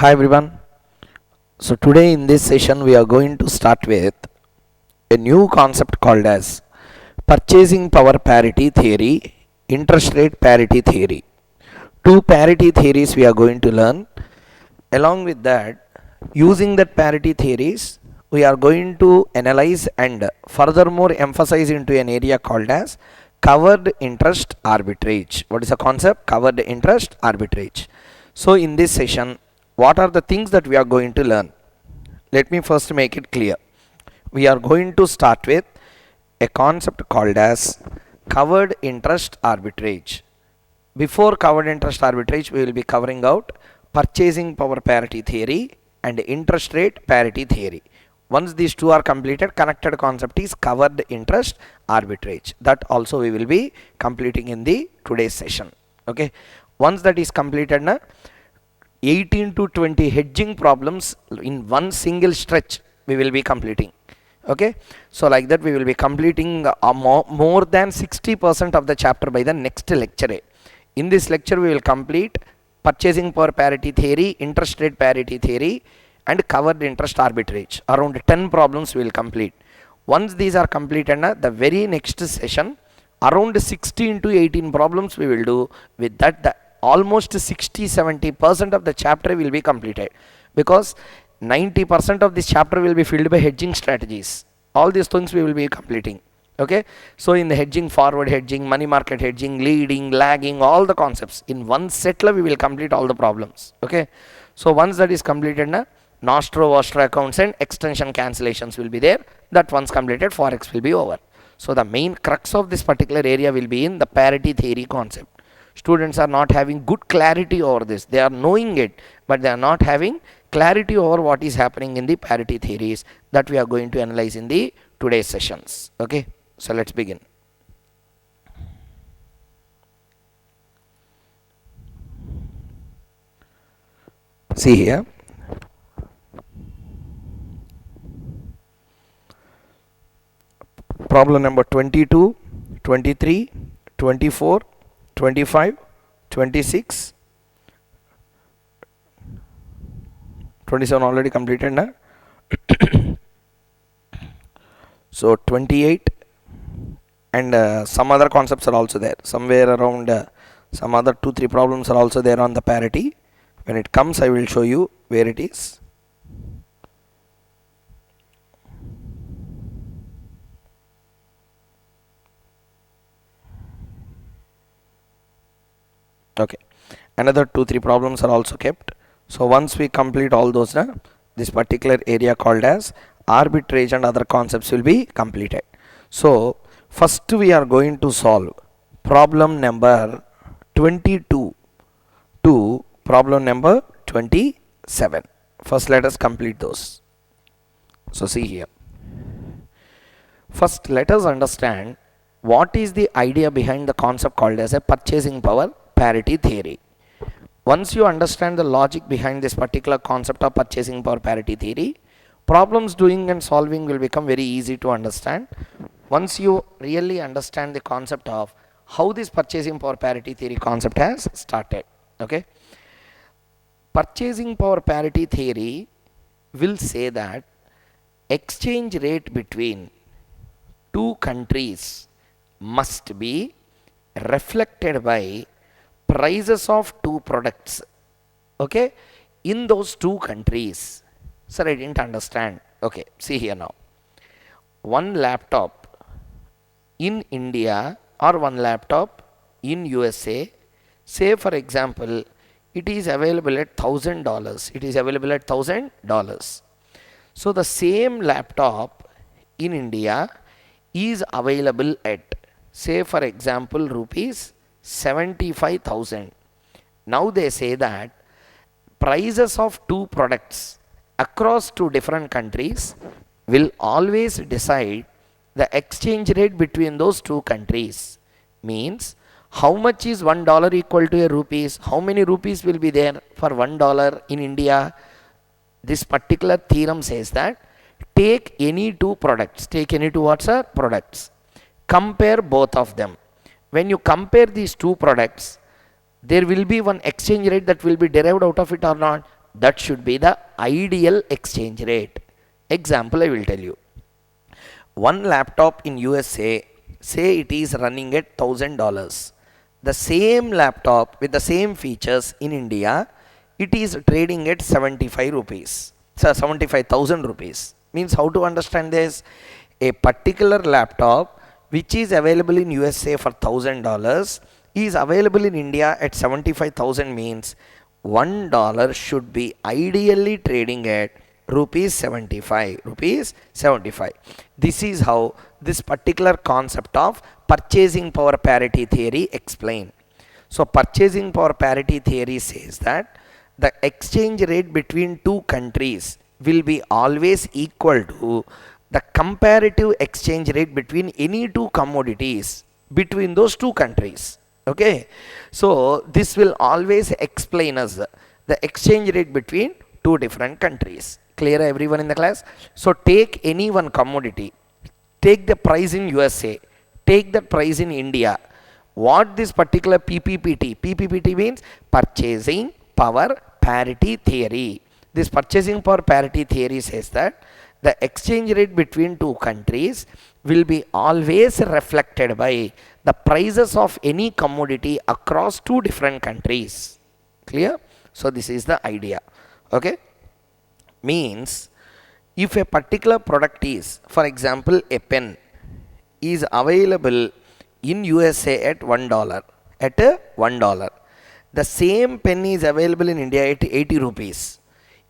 Hi everyone. So today in this session we are going to start with a new concept called as purchasing power parity theory, interest rate parity theory. Two parity theories we are going to learn. Along with that, using that parity theories, we are going to analyze and furthermore emphasize into an area called as covered interest arbitrage. What is the concept? Covered interest arbitrage. So in this session, what are the things that we are going to learn? Let me first make it clear. We are going to start with a concept called as covered interest arbitrage. Before covered interest arbitrage, we will be covering out purchasing power parity theory and interest rate parity theory. Once these two are completed, connected concept is covered interest arbitrage. That also we will be completing in the today's session. Okay. Once that is completed, 18 to 20 hedging problems in one single stretch we will be completing. Okay, so like that we will be completing more than 60% of the chapter by the next lecture. In this lecture we will complete purchasing power parity theory, interest rate parity theory and covered interest arbitrage. Around 10 problems we will complete. Once these are completed, the very next session around 16 to 18 problems we will do. With that, almost 60-70% of the chapter will be completed, because 90% of this chapter will be filled by hedging strategies. All these things we will be completing. Okay, so in the hedging, forward hedging, money market hedging, leading, lagging, all the concepts in one set we will complete all the problems. Okay, so once that is completed, nostro vostro accounts and extension cancellations will be there. That once completed, forex will be over. So the main crux of this particular area will be in the parity theory concept. Students are not having good clarity over this. They are knowing it, but they are not having clarity over what is happening in the parity theories that we are going to analyze in the today's sessions. Okay, so let's begin. See here. Problem number 22, 23, 24, 25, 26, 27 already completed now. So 28 and some other concepts are also there. Somewhere around some other 2-3 problems are also there on the parity. When it comes, I will show you where it is. Okay, another 2-3 problems are also kept. So once we complete all those, this particular area called as arbitrage and other concepts will be completed. So first we are going to solve problem number 22 to problem number 27. First let us complete those. So see here. First let us understand what is the idea behind the concept called as a purchasing power parity theory. Once you understand the logic behind this particular concept of purchasing power parity theory, problems doing and solving will become very easy to understand. Once you really understand the concept of how this purchasing power parity theory concept has started. Okay, purchasing power parity theory will say that exchange rate between two countries must be reflected by prices of two products, okay, in those two countries. Sir, I didn't understand. Okay, see here now. One laptop in India or one laptop in USA, say for example, it is available at $1,000. It is available at $1,000. So the same laptop in India is available at, say for example, rupees 75,000. Now they say that prices of two products across two different countries will always decide the exchange rate between those two countries. Means how much is $1 equal to a rupees? How many rupees will be there for $1 in India? This particular theorem says that take any two products, take any two products, compare both of them. When you compare these two products, there will be one exchange rate that will be derived out of it or not? that should be the ideal exchange rate. Example I will tell you. One laptop in USA, say it is running at $1,000. The same laptop with the same features in India, it is trading at 75 rupees. So 75,000 rupees. Means how to understand this? A particular laptop which is available in USA for $1,000 is available in India at 75,000 means $1 should be ideally trading at rupees 75. This is how this particular concept of purchasing power parity theory explained. So purchasing power parity theory says that the exchange rate between two countries will be always equal to the comparative exchange rate between any two commodities between those two countries. Okay, so this will always explain us the exchange rate between two different countries. Clear everyone in the class? So take any one commodity, take the price in USA, take the price in India. What this particular PPPT means purchasing power parity theory. This purchasing power parity theory says that the exchange rate between two countries will be always reflected by the prices of any commodity across two different countries. Clear? So this is the idea. Okay, means if a particular product is, for example, a pen is available in USA at $1, the same pen is available in India at 80 rupees.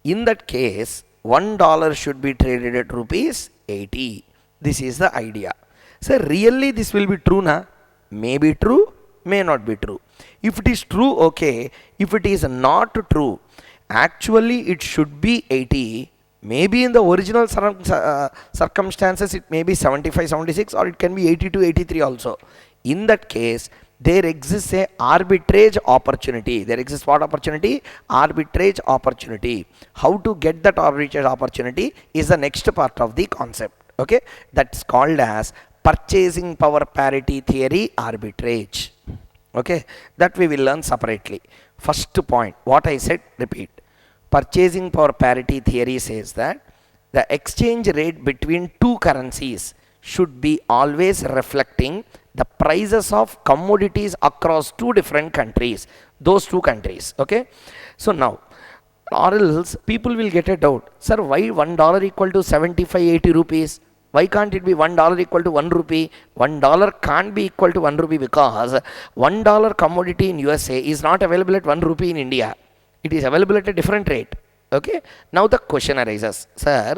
In that case, $1 should be traded at rupees 80. This is the idea. So really this will be true na? May be true, may not be true. If it is true, okay. If it is not true, actually it should be 80. Maybe in the original circumstances it may be 75, 76 or it can be 82, 83 also. In that case, there exists a arbitrage opportunity. There exists what opportunity? Arbitrage opportunity. How to get that arbitrage opportunity is the next part of the concept. Okay, that's called as purchasing power parity theory arbitrage. Okay, that we will learn separately. First point, what I said, repeat. Purchasing power parity theory says that the exchange rate between two currencies should be always reflecting the prices of commodities across two different countries, those two countries. Okay, so now, or else people will get a doubt, sir, why $1 equal to 75, 80 rupees? Why can't it be $1 equal to 1 rupee? $1 can't be equal to 1 rupee because $1 commodity in USA is not available at 1 rupee in India. It is available at a different rate. Okay, now the question arises, sir,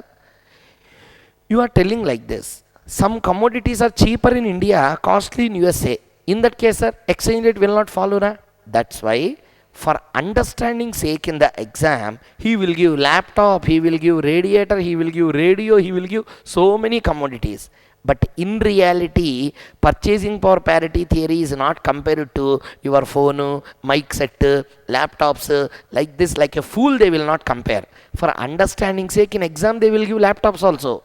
you are telling like this, some commodities are cheaper in India, costly in USA. In that case, sir, exchange rate will not follow. Na? That's why, for understanding sake in the exam, he will give laptop, he will give radiator, he will give radio, he will give so many commodities. But in reality, purchasing power parity theory is not compared to your phone, mic set, laptops, like this, like a fool they will not compare. For understanding sake in exam, they will give laptops also.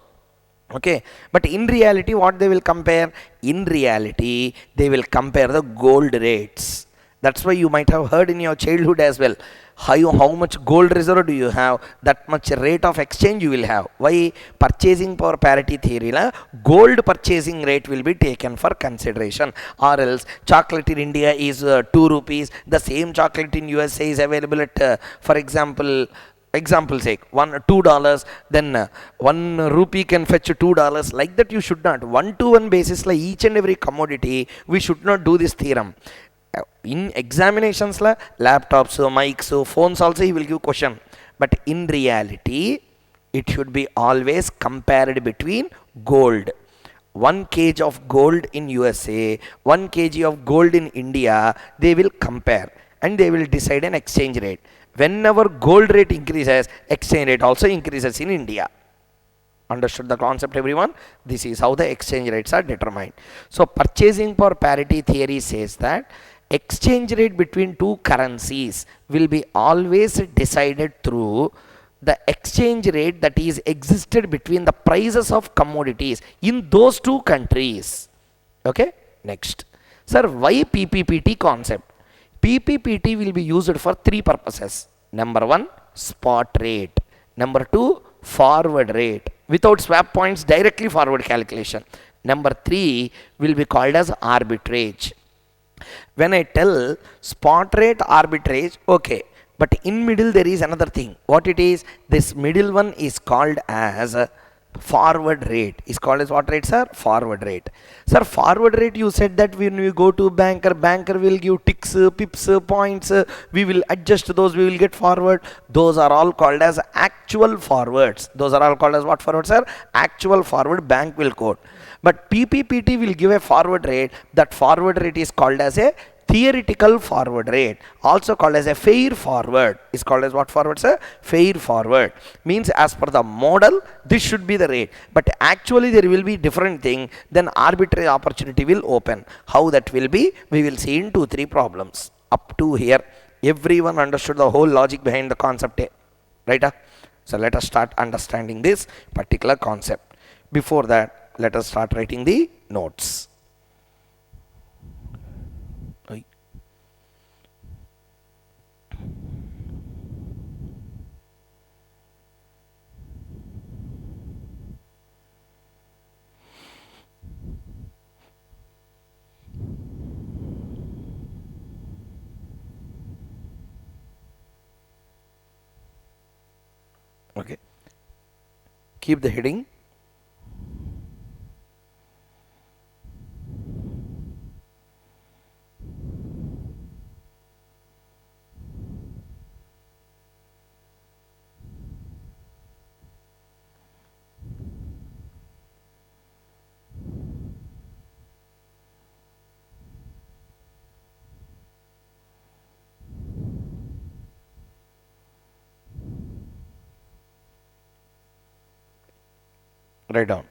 Okay, but in reality what they will compare? In reality they will compare the gold rates. That's why you might have heard in your childhood as well, how much gold reserve do you have, that much rate of exchange you will have. Why? Purchasing power parity theory la gold purchasing rate will be taken for consideration. Or else chocolate in India is 2 rupees, the same chocolate in USA is available at for example sake, $2, then 1 rupee can fetch $2. Like that you should not. 1-to-1 basis like each and every commodity, we should not do this theorem. In examinations la laptops, mics, phones also he will give question. But in reality, it should be always compared between gold. 1 kg of gold in USA, 1 kg of gold in India, they will compare and they will decide an exchange rate. Whenever gold rate increases, exchange rate also increases in India. Understood the concept, everyone? This is how the exchange rates are determined. So purchasing power parity theory says that exchange rate between two currencies will be always decided through the exchange rate that is existed between the prices of commodities in those two countries. Okay, next. Sir, why PPPT concept? PPPT will be used for 3 purposes. Number 1, spot rate. Number 2, forward rate without swap points, directly forward calculation. Number 3 will be called as arbitrage. When I tell spot rate, arbitrage, okay, but in middle there is another thing. What it is? This middle one is called as forward rate. Is called as what rate, sir? Forward rate. Sir, forward rate, you said that when we go to banker will give ticks, pips, points, we will adjust those, we will get forward. Those are all called as actual forwards. Those are all called as what forward, sir? Actual forward, bank will quote. But PPPT will give a forward rate. That forward rate is called as a theoretical forward rate, also called as a fair forward. Is called as what forward, sir? Fair forward. Means as per the model, this should be the rate, but actually there will be different thing. Then arbitrary opportunity will open. How that will be, we will see in 2-3 problems. Up to here, everyone understood the whole logic behind the concept, right? So let us start understanding this particular concept. Before that, let us start writing the notes. Okay, keep the heading. Write down.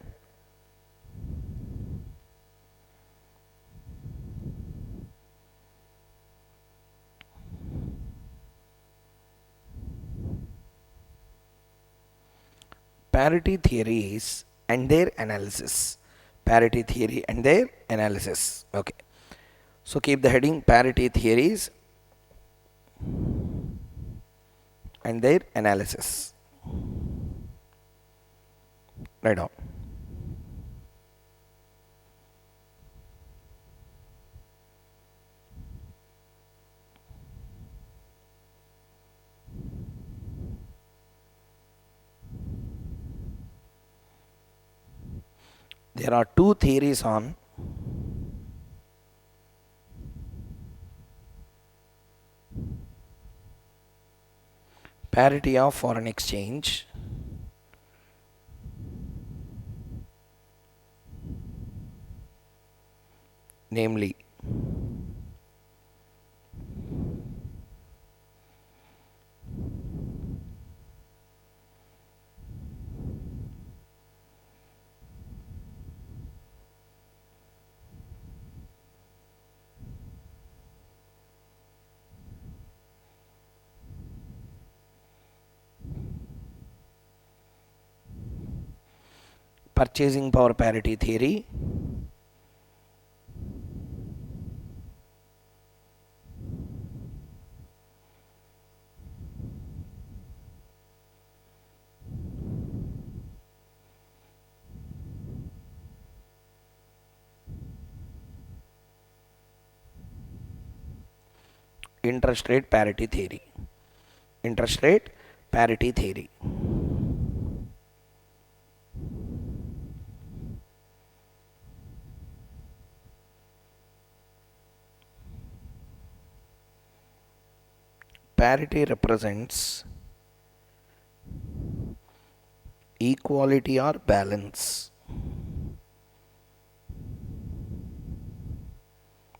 Parity theories and their analysis. Parity theory and their analysis. Okay. So keep the heading parity theories and their analysis. Write down. There are 2 theories on parity of foreign exchange, namely purchasing power parity theory, interest rate parity theory. Interest rate parity theory. Parity represents equality or balance.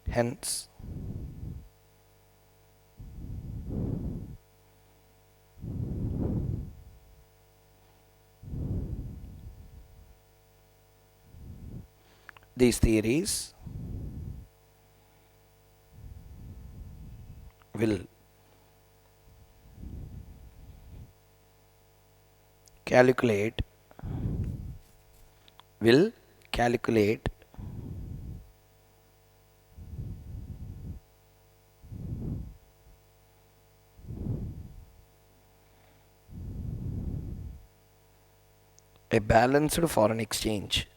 Hence, these theories will calculate a balanced foreign exchange.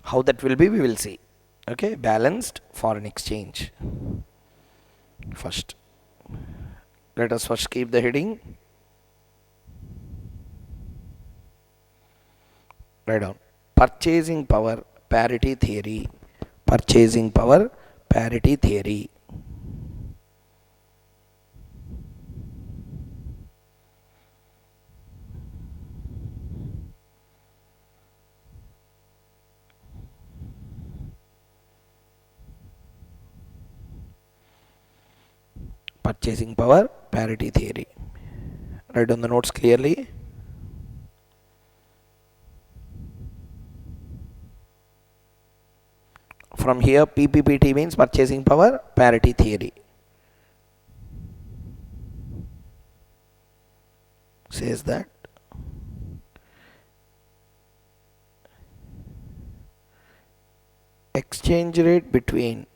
How that will be, we will see. Okay, balanced foreign exchange. First, let us first keep the heading. Write down purchasing power parity theory. Purchasing power parity theory. Purchasing power parity theory. Write down the notes clearly. From here, PPPT means purchasing power parity theory. Says that exchange rate between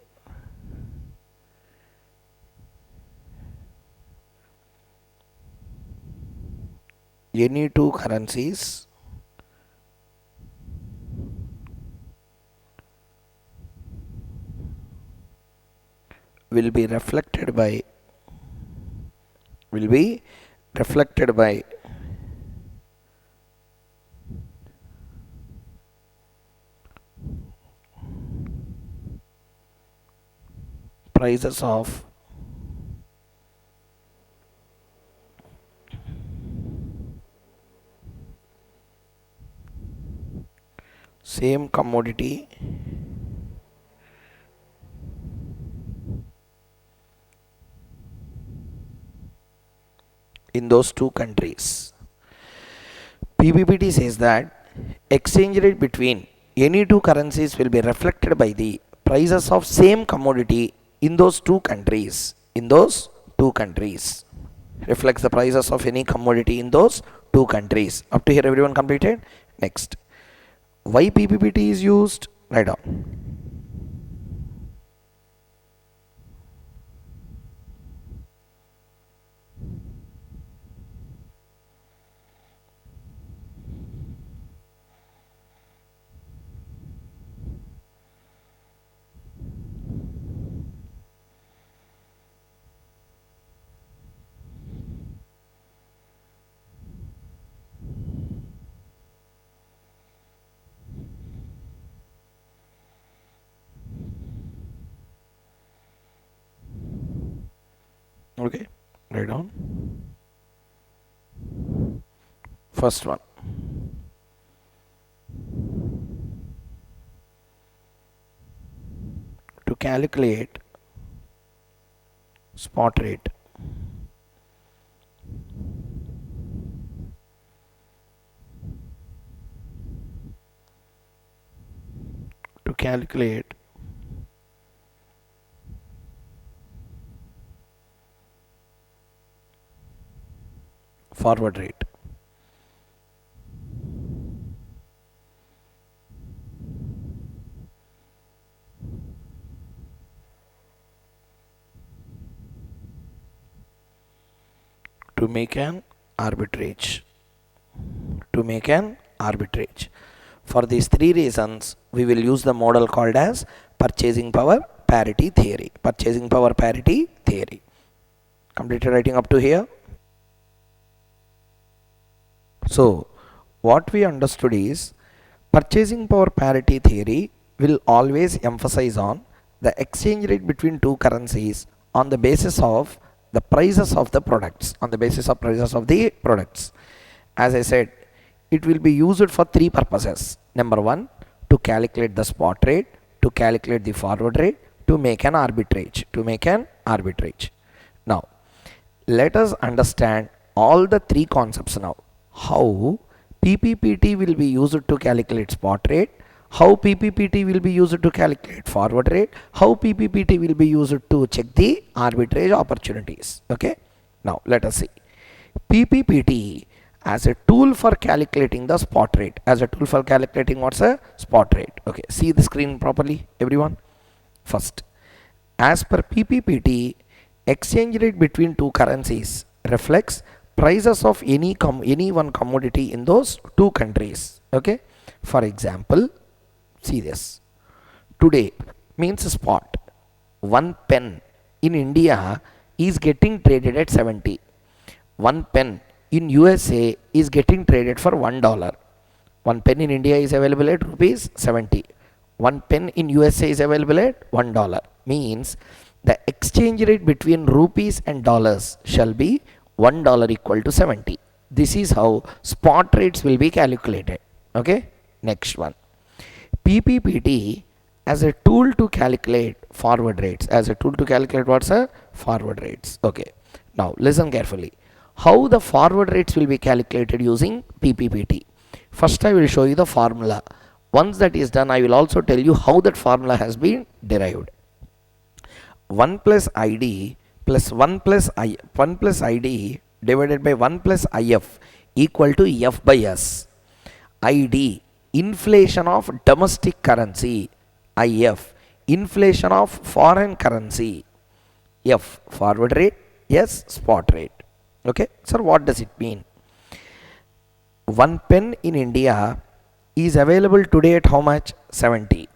any two currencies will be reflected by prices of same commodity in those two countries. PPPT says that exchange rate between any two currencies will be reflected by the prices of same commodity in those two countries. Reflects the prices of any commodity in those two countries. Up to here, everyone completed? Next. Why PPPT is used? Write down. Okay, write down. First one. To calculate spot rate, to calculate forward rate, to make an arbitrage. For these three reasons, we will use the model called as purchasing power parity theory. Completed writing up to here? So, what we understood is purchasing power parity theory will always emphasize on the exchange rate between two currencies on the basis of the prices of the products. As I said, it will be used for three purposes. Number one, to calculate the spot rate, to calculate the forward rate, to make an arbitrage. Now, let us understand all the three concepts now. How PPPT will be used to calculate spot rate, how PPPT will be used to calculate forward rate, how PPPT will be used to check the arbitrage opportunities. Okay, now let us see. PPPT as a tool for calculating the spot rate. What's a spot rate? Okay, see the screen properly, everyone. First, as per PPPT, exchange rate between two currencies reflects prices of any one commodity in those two countries. Okay, for example, see this. Today means spot. One pen in India is getting traded at 70. One pen in USA is getting traded for $1. One pen in India is available at rupees 70. One pen in USA is available at $1. Means the exchange rate between rupees and dollars shall be $1 equal to 70. This is how spot rates will be calculated. Okay, next one. PPPT as a tool to calculate forward rates. As a tool to calculate what's a forward rates. Okay, now listen carefully. How the forward rates will be calculated using PPPT. First I will show you the formula. Once that is done, I will also tell you how that formula has been derived. 1 plus ID plus 1 plus ID divided by 1 plus IF equal to F by S. ID, inflation of domestic currency. IF, inflation of foreign currency. F, forward rate. S, spot rate. Okay, sir, what does it mean? One pen in India is available today at how much? 70.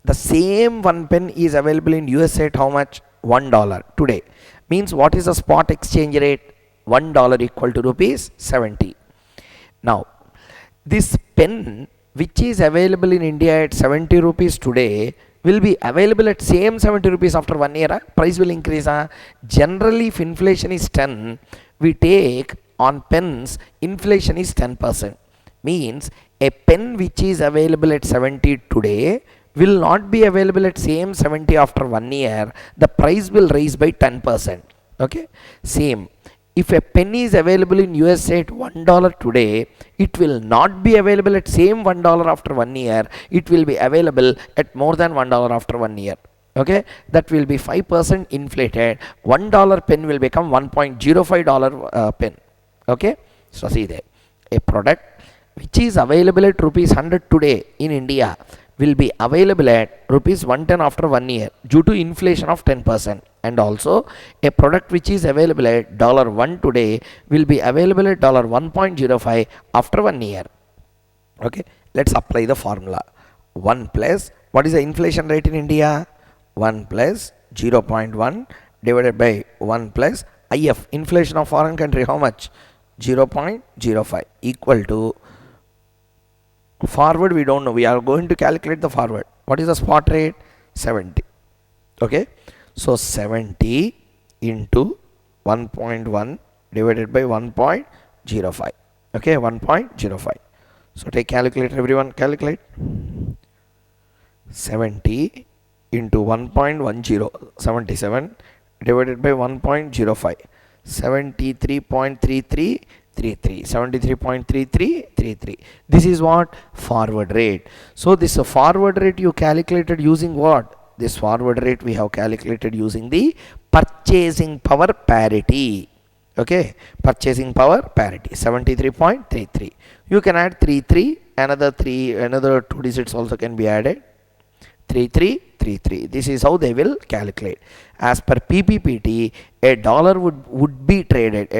The same one pen is available in USA at how much? $1 today. Means what is the spot exchange rate? $1 equal to rupees 70. Now, this pen which is available in India at 70 rupees today will be available at same 70 rupees after 1 year. Price will increase. Generally, if inflation is 10, we take on pens, inflation is 10%. Means a pen which is available at 70 today will not be available at same 70 after 1 year. The price will rise by 10%. Okay, same. If a pen is available in USA at $1 today, it will not be available at same $1 after 1 year. It will be available at more than $1 after 1 year. Okay, that will be 5% inflated. $1 pen will become $1.05 pen. Okay, so see there, a product which is available at rupees 100 today in India will be available at rupees 110 after 1 year due to inflation of 10%. And also a product which is available at $1 today will be available at $1.05 after 1 year. Okay, let's apply the formula. 1 plus, what is the inflation rate in India? 1 plus 0.1 divided by 1 plus IF, inflation of foreign country, how much? 0.05 equal to, forward we don't know, we are going to calculate the forward. What is the spot rate? 70. Okay, so 70 into 1.1 divided by 1.05. Okay, 1.05. So take calculator, everyone, calculate. 70 into 1.10, 77 divided by 1.05, 73.3333, 73.3333. This is what? Forward rate. So this forward rate you calculated using what? This forward rate we have calculated using the purchasing power parity. Okay, purchasing power parity, 73.33. You can add 33, another 2 digits also can be added. 3333. This is how they will calculate. As per PPPT, a dollar would be traded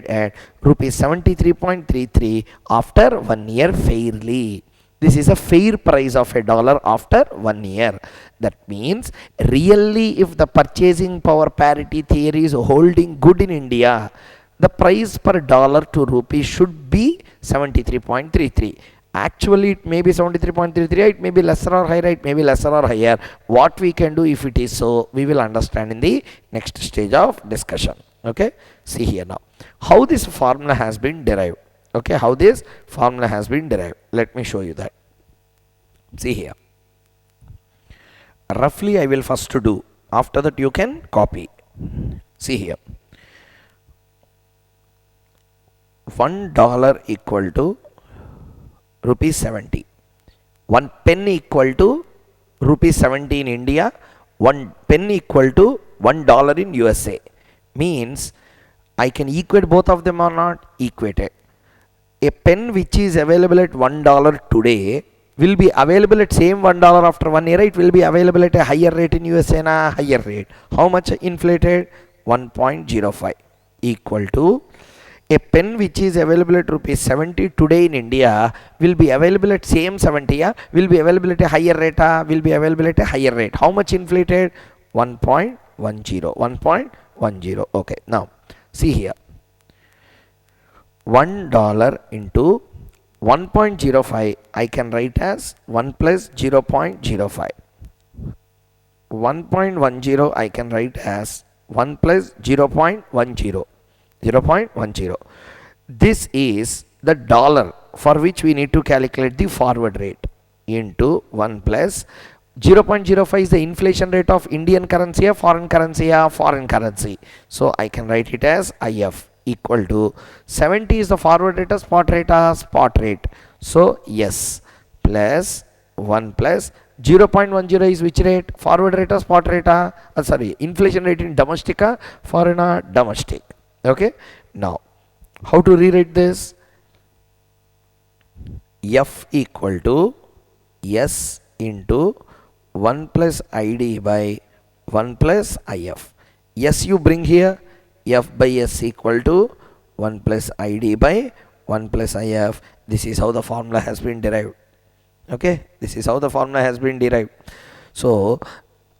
at rupees 73.33 after 1 year fairly. This is a fair price of a dollar after 1 year. That means really if the purchasing power parity theory is holding good in India, the price per dollar to rupee should be 73.33. Actually it may be 73.33, it may be lesser or higher, it may be lesser or higher. What we can do if it is so, we will understand in the next stage of discussion. Okay, see here now how this formula has been derived. Okay, how this formula has been derived. Let me show you that. See here. Roughly I will first to do, after that you can copy. See here. $1 equal to rupees 70. 1 pen equal to rupees 70 in India. 1 pen equal to $1 in USA. Means I can equate both of them or not? Equated. A pen which is available at $1 today will be available at same $1 after 1 year. It will be available at a higher rate in USA and a higher rate. How much inflated? 1.05. equal to a pen which is available at rupees 70 today in India will be available at same 70, will be available at a higher rate, will be available at a higher rate. How much inflated? 1.10. 1.10. Okay, now see here. $1 into 1.05 I can write as 1 plus 0.05. 1.10 I can write as 1 plus 0.10. 0.10. This is the dollar for which we need to calculate the forward rate into 1 plus 0.05 is the inflation rate of Indian currency or foreign currency or foreign currency. So I can write it as IF equal to 70 is the forward rate or spot rate or spot rate. So yes, plus 1 plus 0.10 is which rate? Forward rate or spot rate? Sorry, inflation rate in domestic or foreign or domestic. Okay, now how to rewrite this? F equal to S into 1 plus ID by 1 plus IF. S you bring here, F by S equal to 1 plus ID by 1 plus IF. This is how the formula has been derived. Okay, this is how the formula has been derived. So,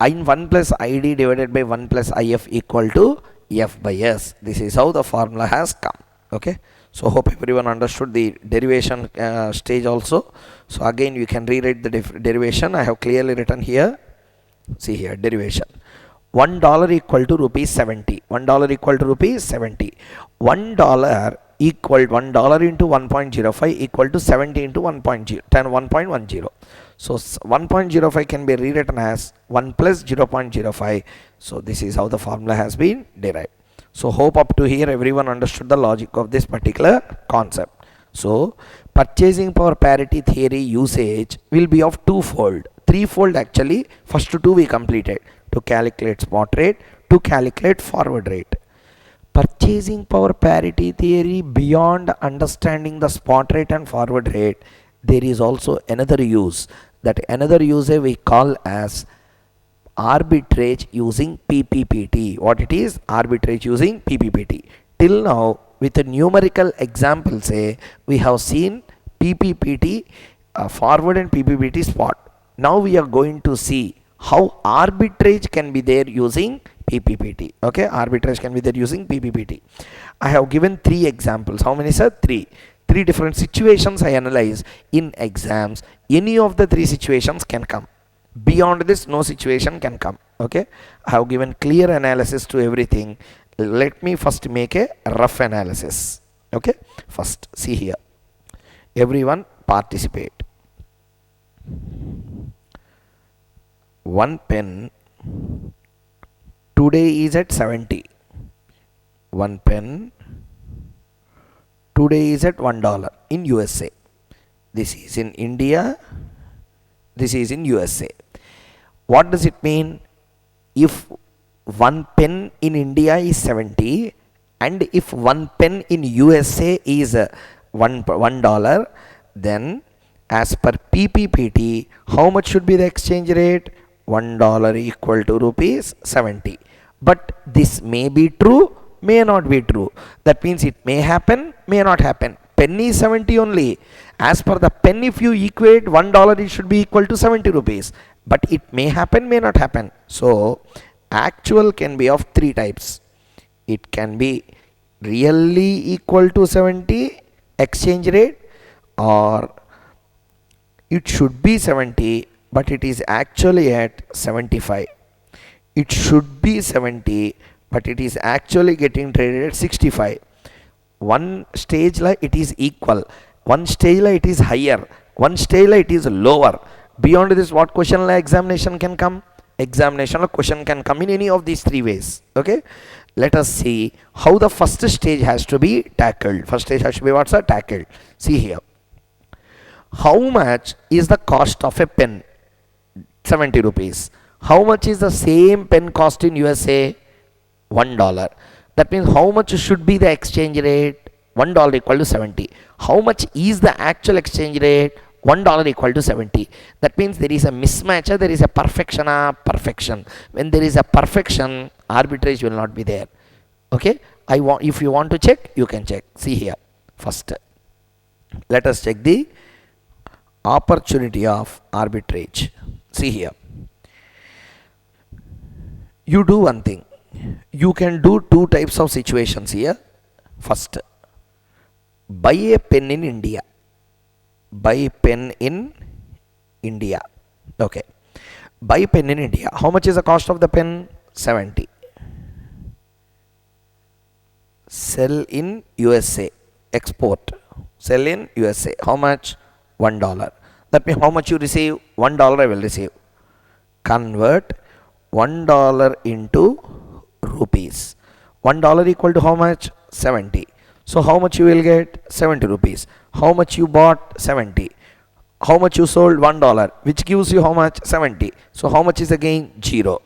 in 1 plus ID divided by 1 plus IF equal to F by S. This is how the formula has come. Okay, so hope everyone understood the derivation stage also. So again you can rewrite the derivation. I have clearly written here. See here, derivation. $1 equal to rupees 70. $1 equal to rupees 70. $1 equal $1 into 1.05 equal to 70 into 1.10. So 1.05 can be rewritten as 1 plus 0.05. So this is how the formula has been derived. So hope up to here everyone understood the logic of this particular concept. So purchasing power parity theory usage will be of twofold, threefold actually. First two we completed, to calculate spot rate, to calculate forward rate. Purchasing power parity theory, beyond understanding the spot rate and forward rate, there is also another use. That another use we call as arbitrage using PPPT. What it is? Arbitrage using PPPT. Till now, with a numerical example, say we have seen PPPT forward and PPPT spot. Now we are going to see how arbitrage can be there using PPPT. Okay, arbitrage can be there using PPPT. I have given 3 examples. How many, sir? 3. 3 different situations I analyze in exams. Any of the 3 situations can come. Beyond this, no situation can come. Okay, I have given clear analysis to everything. Let me first make a rough analysis. Okay, first see here. Everyone participate. One pen today is at 70. One pen today is at $1 in USA. This is in India. This is in USA. What does it mean? If one pen in India is 70 and if one pen in USA is $1, then as per PPPT, how much should be the exchange rate? $1 equal to rupees 70. But this may be true, may not be true. That means it may happen, may not happen. Pen is 70 only. As per the pen, if you equate $1, it should be equal to 70 rupees. But it may happen, may not happen. So actual can be of 3 types. It can be really equal to 70 exchange rate, or it should be 70 but it is actually at 75. It should be 70 but it is actually getting traded at 65. One stage like it is equal, one stage like it is higher, one stage like it is lower. Beyond this, what question like examination can come? Examination or question can come in any of these 3 ways. Okay, let us see how the first stage has to be tackled. First stage has to be what's tackled. See here, how much is the cost of a pen? 70 rupees. How much is the same pen cost in USA? $1. That means how much should be the exchange rate? $1 equal to 70. How much is the actual exchange rate? $1 equal to 70. That means there is a mismatch, there is a perfection. When there is a perfection, arbitrage will not be there. Okay, If you want to check, you can check. See here. First, let us check the opportunity of arbitrage. See here. You do one thing. You can do two types of situations here. First, buy a pen in India. Buy pen in India. Okay. Buy pen in India. How much is the cost of the pen? 70. Sell in USA. Export. Sell in USA. How much? $1. That means how much you receive? $1 I will receive. Convert $1 into rupees. $1 equal to how much? 70. So how much you will get? 70 rupees. How much you bought? 70. How much you sold? $1, which gives you how much? 70. So how much is the gain? 0.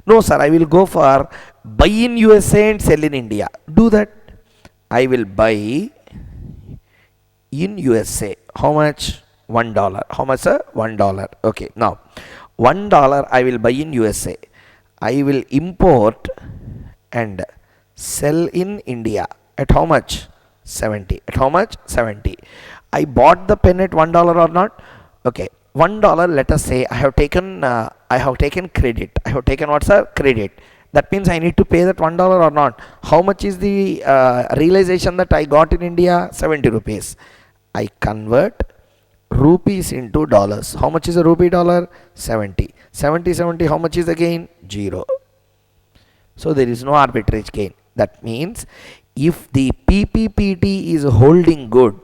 No sir, I will go for buy in USA and sell in India. Do that. I will buy in USA. How much? $1. How much sir? $1. Okay. Now $1 I will buy in USA. I will import and sell in India at how much? 70. At how much? 70. I bought the pen at $1 or not? Okay. $1, let us say I have taken credit. I have taken what's a credit. That means I need to pay that $1 or not. How much is the realization that I got in India? 70 rupees. I convert rupees into dollars. How much is a rupee dollar? 70. 70. How much is the gain? 0. So there is no arbitrage gain. That means if the PPPT is holding good,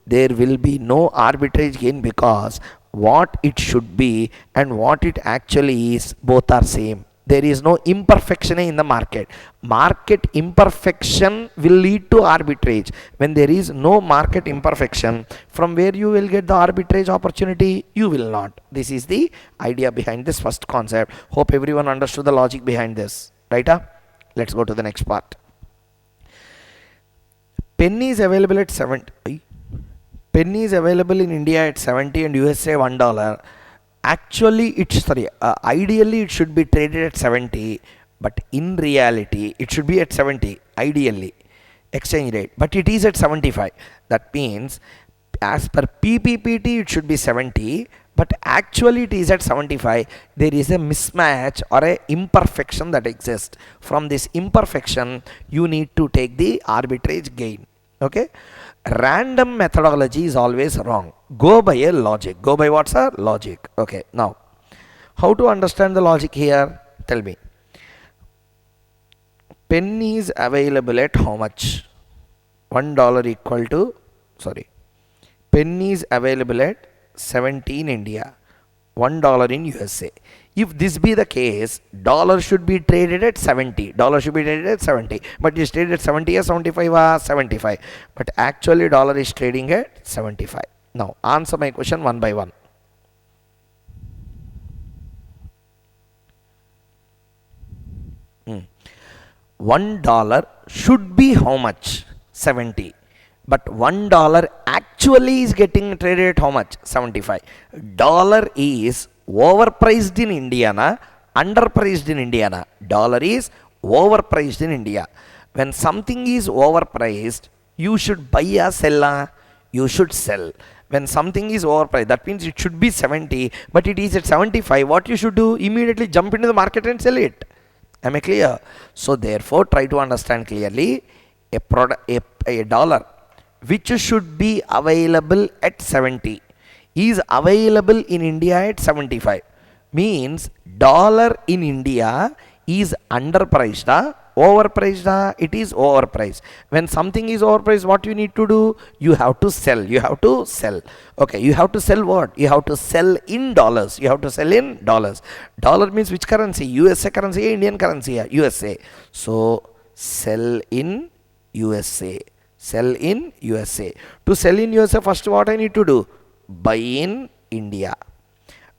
there will be no arbitrage gain, because what it should be and what it actually is, both are same. There is no imperfection in the market. Market imperfection will lead to arbitrage. When there is no market imperfection, from where you will get the arbitrage opportunity? You will not. This is the idea behind this first concept. Hope everyone understood the logic behind this. Right? Let's go to the next part. Pen is available at 70. Pen is available in India at 70 and USA $1. Actually, ideally it should be traded at 70, but in reality it should be at 70 ideally, exchange rate, but it is at 75. That means as per PPPT it should be 70, but actually it is at 75. There is a mismatch or a imperfection that exists. From this imperfection you need to take the arbitrage gain. Okay. Random methodology is always wrong. Go by a logic. Go by what's our logic? Okay. Now, how to understand the logic here? Tell me. Pen is available at how much? $1 equal to, pen is available at 70 in India, $1 in USA. If this be the case, dollar should be traded at 70. Dollar should be traded at 70. But it is traded at 70 or 75 or 75. But actually dollar is trading at 75. Now answer my question one by one. $1 should be how much? 70. But $1 actually is getting traded at how much? 75. Dollar is overpriced in India, underpriced in India. Dollar is overpriced in India. When something is overpriced, you should buy or sell. You should sell. When something is overpriced, that means it should be 70, but it is at 75. What you should do? Immediately jump into the market and sell it. Am I clear? So therefore, try to understand clearly. A dollar which should be available at 70 is available in India at 75. Means dollar in India is underpriced, overpriced, it is overpriced. When something is overpriced, what you need to do? You have to sell. You have to sell. Okay, you have to sell what? You have to sell in dollars. You have to sell in dollars. Dollar means which currency? USA currency, Indian currency, USA. So sell in USA. Sell in USA. To sell in USA, first what I need to do? Buy in India.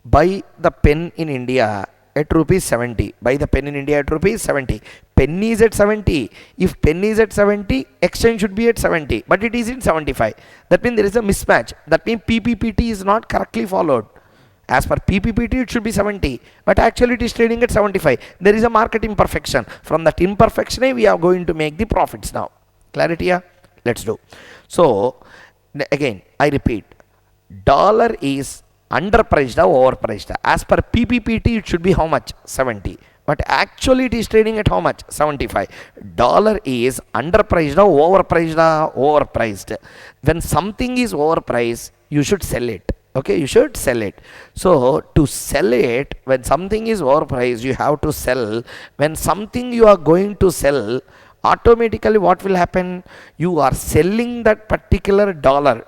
Buy the pen in India at rupees 70. Buy the pen in India at rupees 70. Pen is at 70. If pen is at 70, exchange should be at 70. But it is in 75. That means there is a mismatch. That means PPPT is not correctly followed. As per PPPT, it should be 70, but actually it is trading at 75. There is a market imperfection. From that imperfection, we are going to make the profits now. Clarity here? Let's do. So, again, I repeat, dollar is underpriced or overpriced. As per PPPT, it should be how much? 70. But actually it is trading at how much? 75. Dollar is underpriced or overpriced? Overpriced. When something is overpriced, you should sell it. Okay, you should sell it. So to sell it, when something is overpriced, you have to sell. When something you are going to sell, automatically what will happen? You are selling that particular dollar.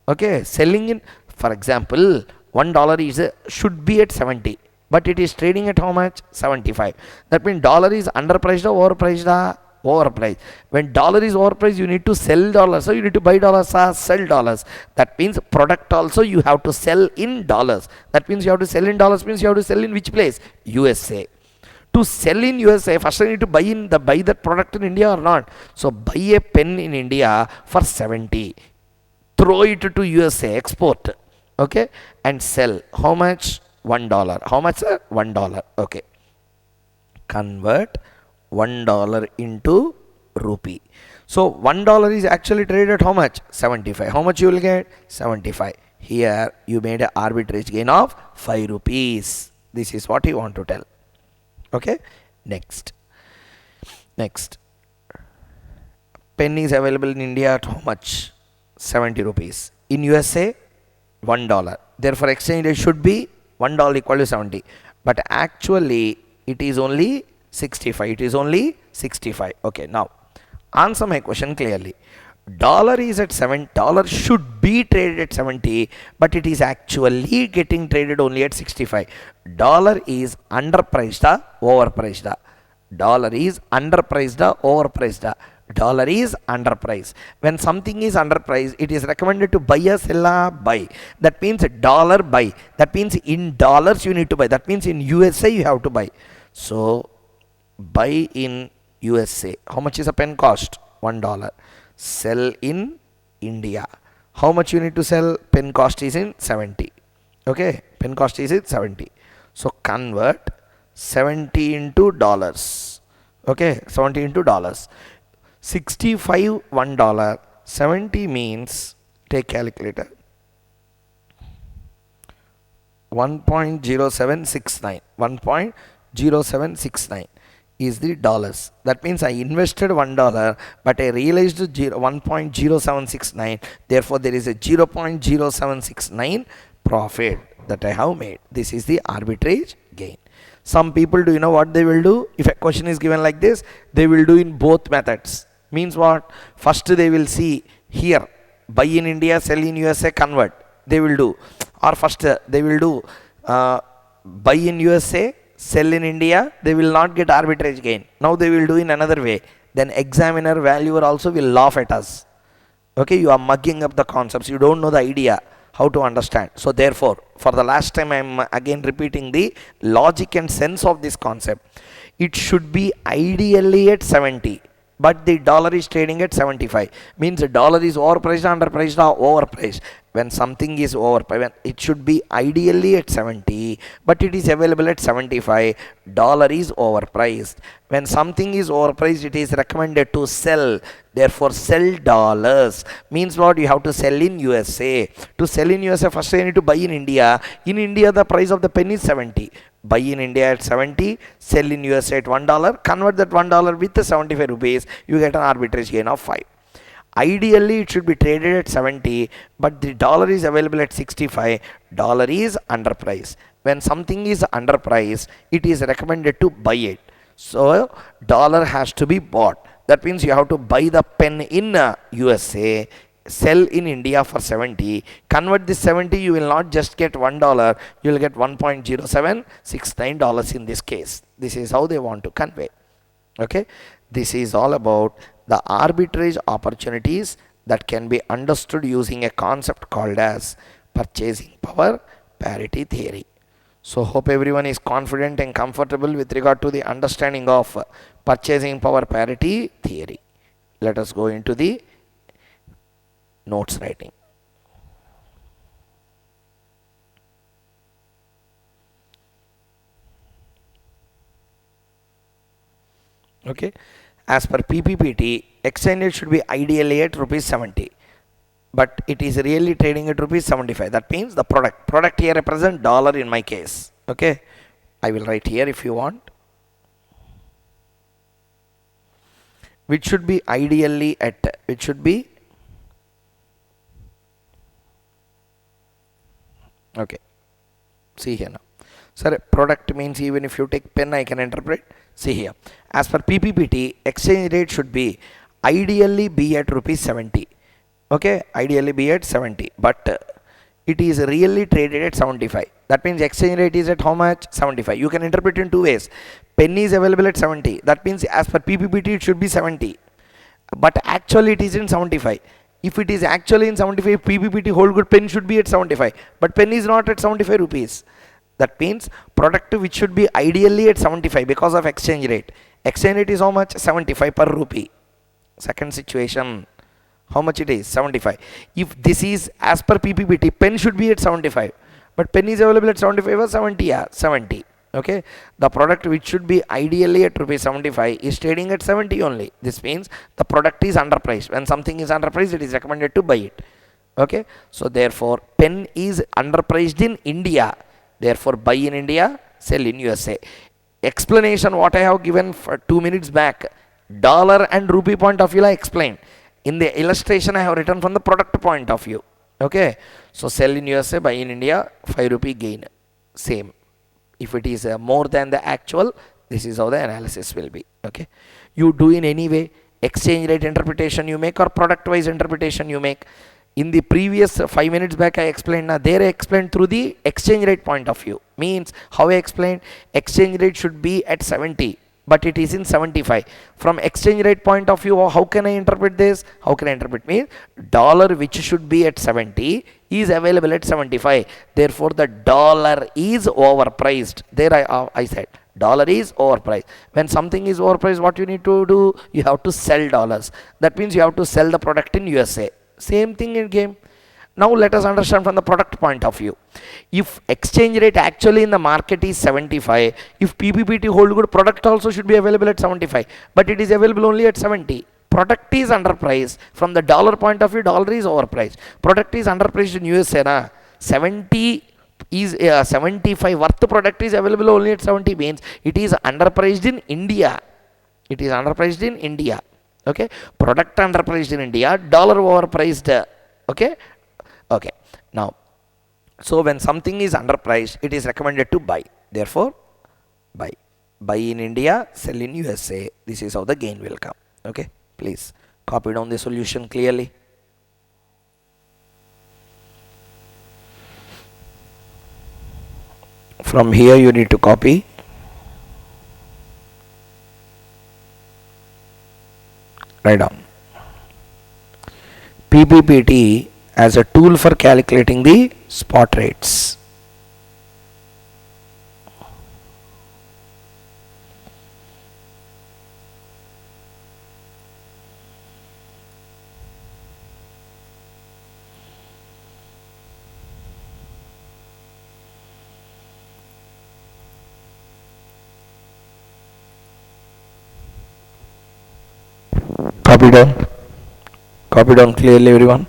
Okay, selling in, for example, $1 is should be at 70, but it is trading at how much? 75. That means dollar is underpriced or overpriced? Overpriced. When dollar is overpriced, you need to sell dollars. So you need to buy dollars, sell dollars. That means product also you have to sell in dollars. That means you have to sell in dollars, means you have to sell in which place? USA. To sell in USA, first I need to buy that product in India or not. So buy a pen in India for 70. Throw it to USA, export. Okay, and sell. How much? $1. How much? $1. Okay. Convert $1 into rupee. So $1 is actually traded at how much? 75. How much you will get? 75. Here you made an arbitrage gain of 5 rupees. This is what you want to tell. Okay. Next. Pen is available in India at how much? 70 rupees. In USA, $1. Therefore, exchange rate should be $1 equal to 70. But actually, it is only 65. It is only 65. Okay, now answer my question clearly. Dollar is at $7. Should be traded at 70, but it is actually getting traded only at 65. Dollar is underpriced or overpriced? Dollar is underpriced or overpriced? Dollar is underpriced. When something is underpriced, it is recommended to buy or sell? Buy. That means dollar buy. That means in dollars you need to buy. That means in USA you have to buy. So buy in USA. How much is a pen cost? $1. Sell in India. How much you need to sell? Pen cost is in 70. Okay, pen cost is in 70. So convert 70 into dollars. Okay, 70 into dollars. 65 $1. 70 means, take calculator, 1.0769. 1.0769 is the dollars. That means I invested $1, but I realized 1.0769. Therefore, there is a 0.0769 profit that I have made. This is the arbitrage gain. Some people, do you know what they will do? If a question is given like this, they will do in both methods. Means what? First they will see here, buy in India, sell in USA, convert. They will do. Or first they will do buy in USA, sell in India. They will not get arbitrage gain. Now they will do in another way. Then examiner, valuer also will laugh at us. Okay, you are mugging up the concepts. You don't know the idea, how to understand. So therefore, for the last time I am again repeating the logic and sense of this concept. It should be ideally at 70. But the dollar is trading at 75. Means the dollar is overpriced, underpriced, or overpriced. When something is overpriced, it should be ideally at 70, but it is available at 75. Dollar is overpriced. When something is overpriced, it is recommended to sell. Therefore, sell dollars. Means what? You have to sell in USA. To sell in USA, first you need to buy in India. In India, the price of the pen is 70. Buy in India at 70, sell in USA at $1, convert that $1 with the 75 rupees, you get an arbitrage gain of 5. Ideally, it should be traded at 70, but the dollar is available at 65. Dollar is underpriced. When something is underpriced, it is recommended to buy it. So, dollar has to be bought. That means you have to buy the pen in USA, sell in India for 70, convert this 70, you will not just get $1, you will get $1.0769 in this case. This is how they want to convey. Okay, this is all about the arbitrage opportunities that can be understood using a concept called as purchasing power parity theory. So hope everyone is confident and comfortable with regard to the understanding of purchasing power parity theory. Let us go into the notes writing. Okay, as per PPPT, exchange rate should be ideally at rupees 70, but it is really trading at rupees 75. That means the product here represent dollar in my case. Okay, I will write here if you want, which should be ideally at, which should be, okay, see here now. Sir, product means even if you take pen, I can interpret. See here, as per PPPT, exchange rate should be ideally be at rupees 70. Okay, ideally be at 70, but it is really traded at 75. That means exchange rate is at how much? 75. You can interpret in two ways. Pen is available at 70. That means as per PPPT, it should be 70, but actually it is in 75. If it is actually in 75, PPPT whole good pen should be at 75, but pen is not at 75 rupees. That means product which should be ideally at 75 because of exchange rate. Exchange rate is how much? 75 per rupee. Second situation, how much it is? 75. If this is as per PPPT, pen should be at 75, but pen is available at 75 or 70. Yeah, 70. Okay, the product which should be ideally at rupees 75 is trading at 70 only. This means the product is underpriced. When something is underpriced, it is recommended to buy it. Okay, so therefore pen is underpriced in India. Therefore buy in India, sell in USA. Explanation what I have given for 2 minutes back, dollar and rupee point of view I explained. In the illustration I have written from the product point of view. Okay, so sell in USA, buy in India, 5 rupee gain. Same. If it is more than the actual, this is how the analysis will be. Okay, you do in any way, exchange rate interpretation you make or product wise interpretation you make. In the previous 5 minutes back I explained, now there I explained through the exchange rate point of view. Means how I explained, exchange rate should be at 70, but it is in 75. From exchange rate point of view, how can I interpret this? How can I interpret? Means dollar which should be at 70 is available at 75. Therefore the dollar is overpriced. There I said dollar is overpriced. When something is overpriced, what you need to do? You have to sell dollars. That means you have to sell the product in USA. Same thing in game. Now let us understand from the product point of view. If exchange rate actually in the market is 75, if PPPT hold good, product also should be available at 75, but it is available only at 70. Product is underpriced. From the dollar point of view, dollar is overpriced. Product is underpriced in USA. Na? 70 is 75 worth product is available only at 70 means it is underpriced in India. It is underpriced in India. Okay, product underpriced in India, dollar overpriced. Okay, okay. Now, so when something is underpriced, it is recommended to buy. Therefore, buy. Buy in India, sell in USA. This is how the gain will come. Okay, please copy down the solution clearly. From here you need to copy. Write down. PPPT as a tool for calculating the spot rates. Copy down. Copy down clearly, everyone.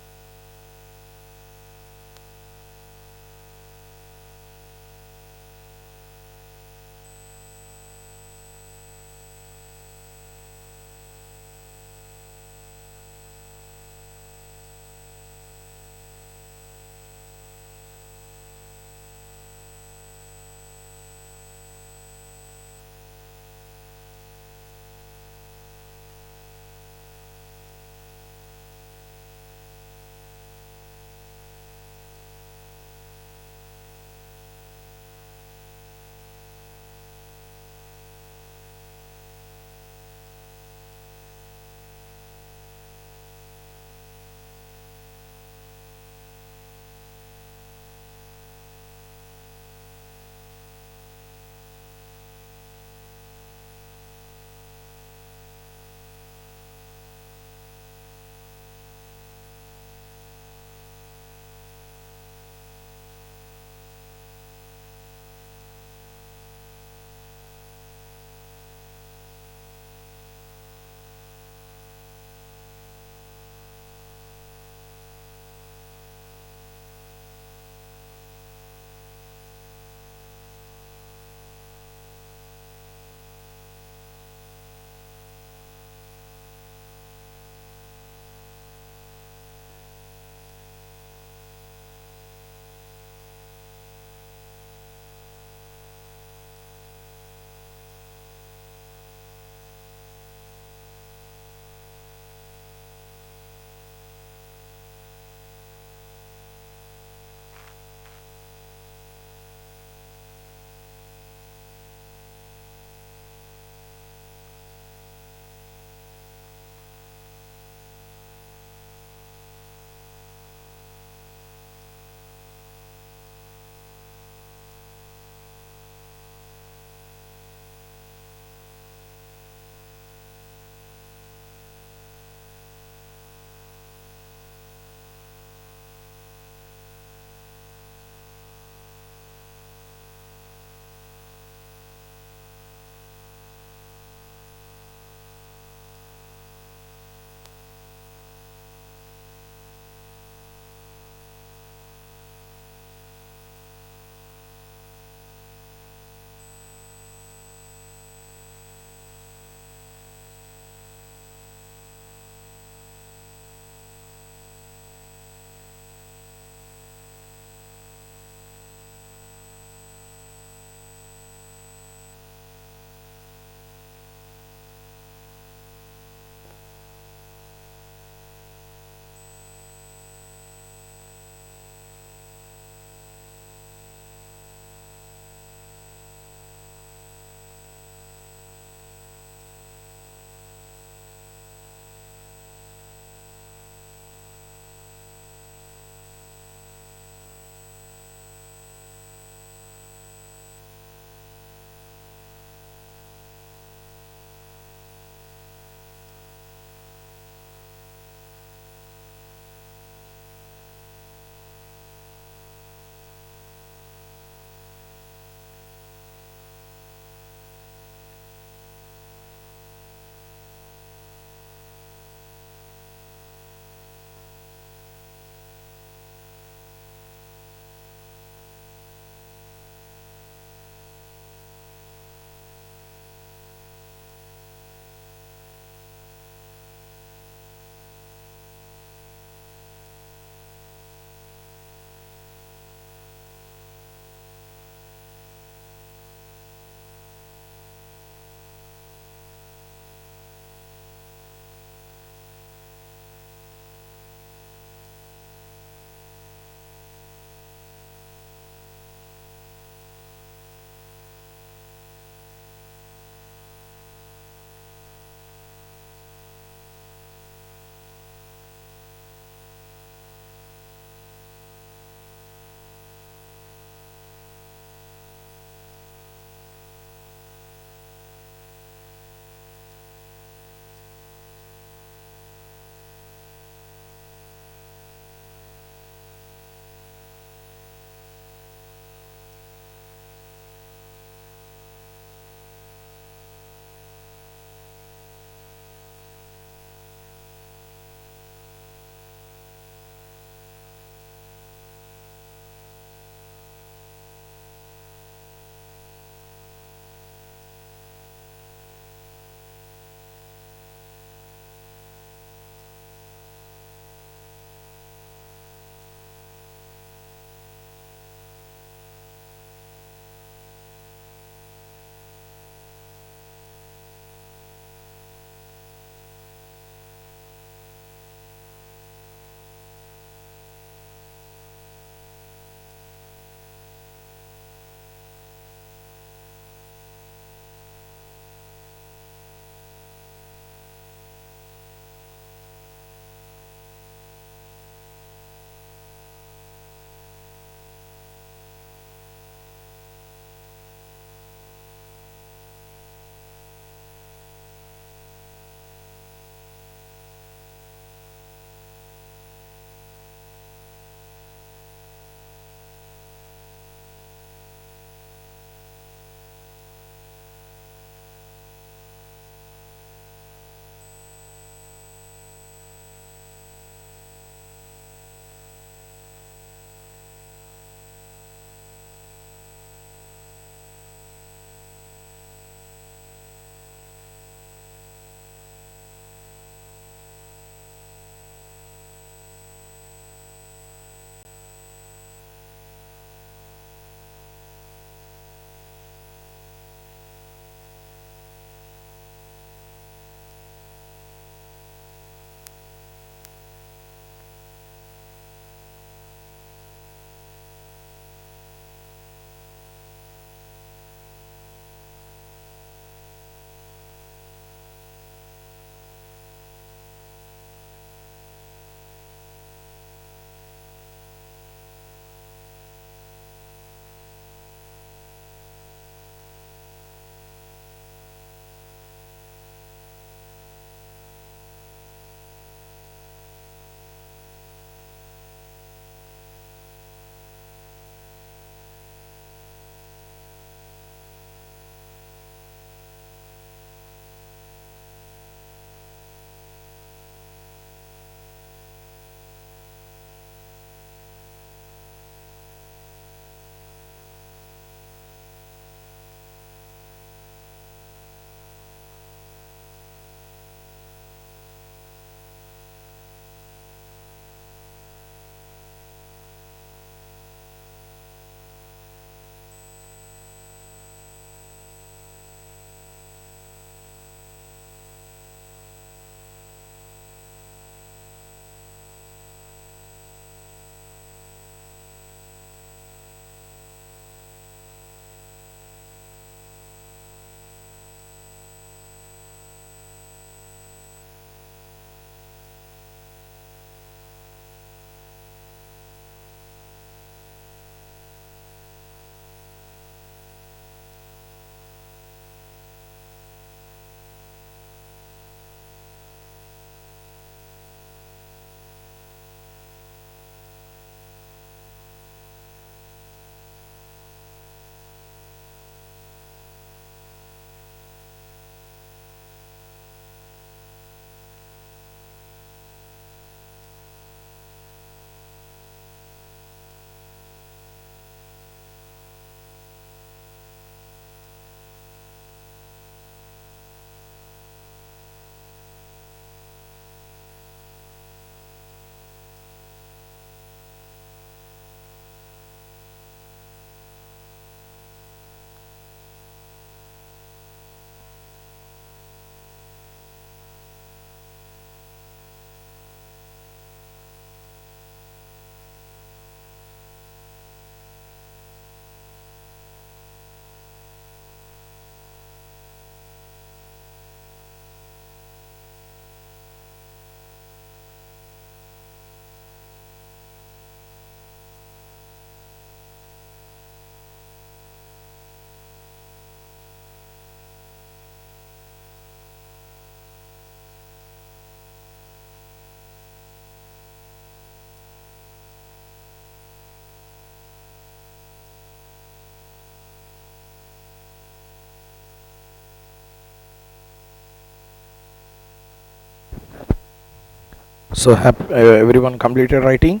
So everyone completed writing.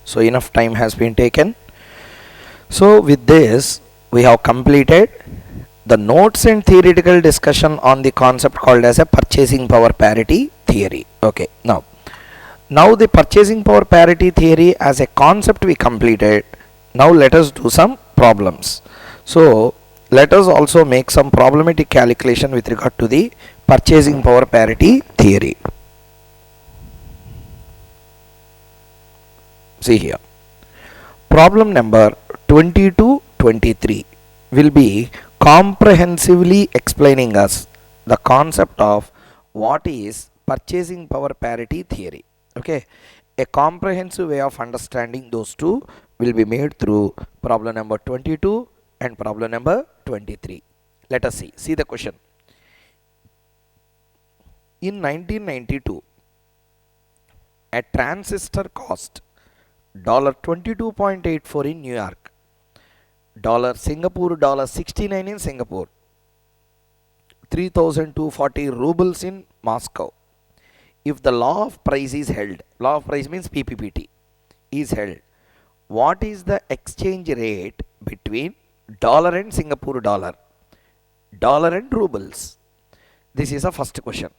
So enough time has been taken. So with this, we have completed the notes and theoretical discussion on the concept called as a purchasing power parity theory. Okay, now the purchasing power parity theory as a concept we completed. Now let us do some problems. So let us also make some problematic calculation with regard to the purchasing power parity theory. See here. Problem number 20 to 23 will be comprehensively explaining us the concept of what is purchasing power parity theory. Okay, a comprehensive way of understanding those two will be made through problem number 22 and problem number 23. Let us see the question. In 1992, a transistor cost $22.84 in New York, Singapore $69 in Singapore, 3,240 rubles in Moscow. If the law of price is held, law of price means PPPT, is held, what is the exchange rate between dollar and Singapore dollar and rubles? This is a first question.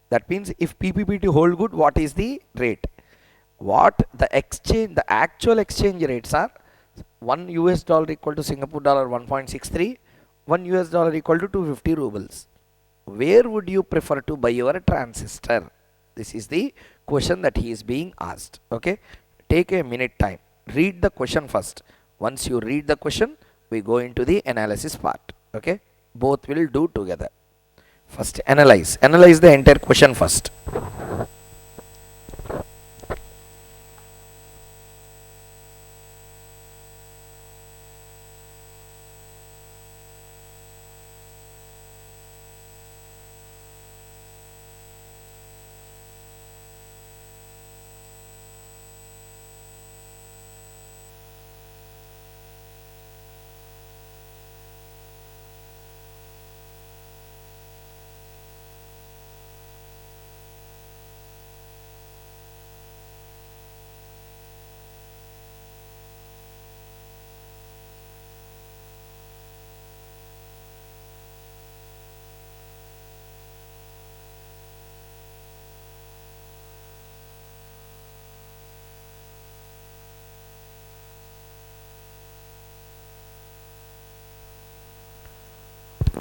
That means if PPPT hold good, what is the rate? What the actual exchange rates are: 1 US dollar equal to Singapore dollar 1.63, 1 US dollar equal to 250 rubles. Where would you prefer to buy your transistor? This is the question that he is being asked. Okay, take a minute time, read the question first. Once you read the question, we go into the analysis part. Okay, both will do together. First analyze the entire question first.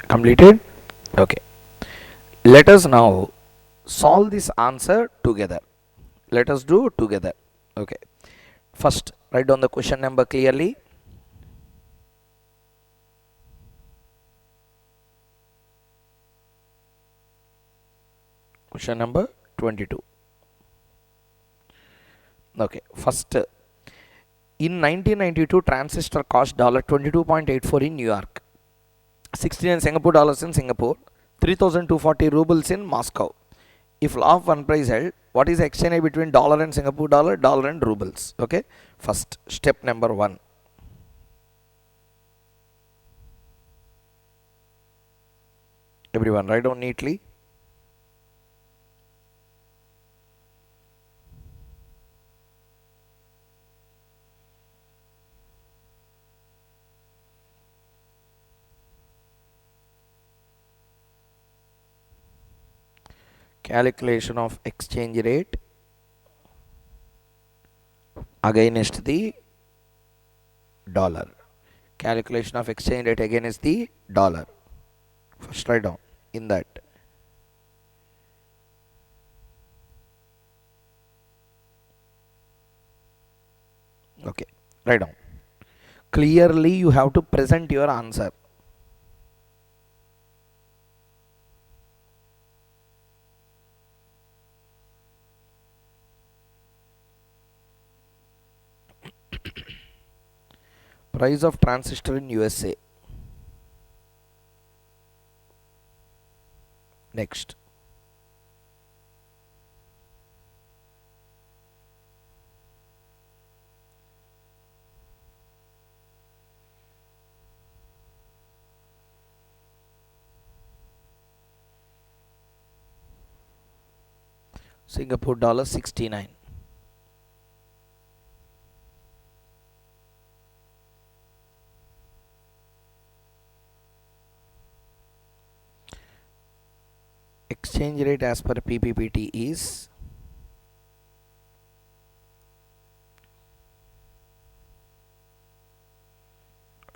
Completed? Okay. Let us now solve this answer together. Let us do together. Okay. First, write down the question number clearly. Question number 22. Okay. First, in 1992, transistor cost $22.84 in New York, 69 Singapore dollars in Singapore, 3,240 rubles in Moscow. If law of one price held, what is the exchange rate between dollar and Singapore dollar and rubles? Okay. First, step number 1. Everyone, write down neatly. Calculation of exchange rate against the dollar. Calculation of exchange rate against the dollar. First, write down in that. Okay, write down. Clearly, you have to present your answer. Price of transistor in USA. Next. Singapore dollar 69. Exchange rate as per PPPT is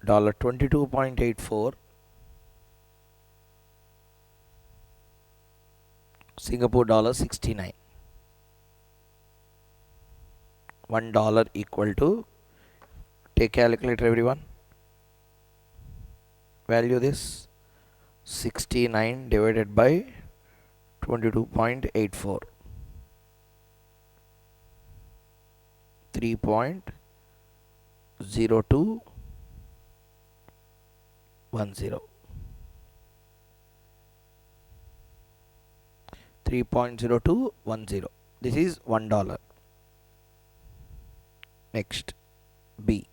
$22.84, Singapore dollar 69. $1 equal to, take calculator everyone, value this, 69 divided by 22.84, 3.0210, 3.0210. This is $1. Next, B.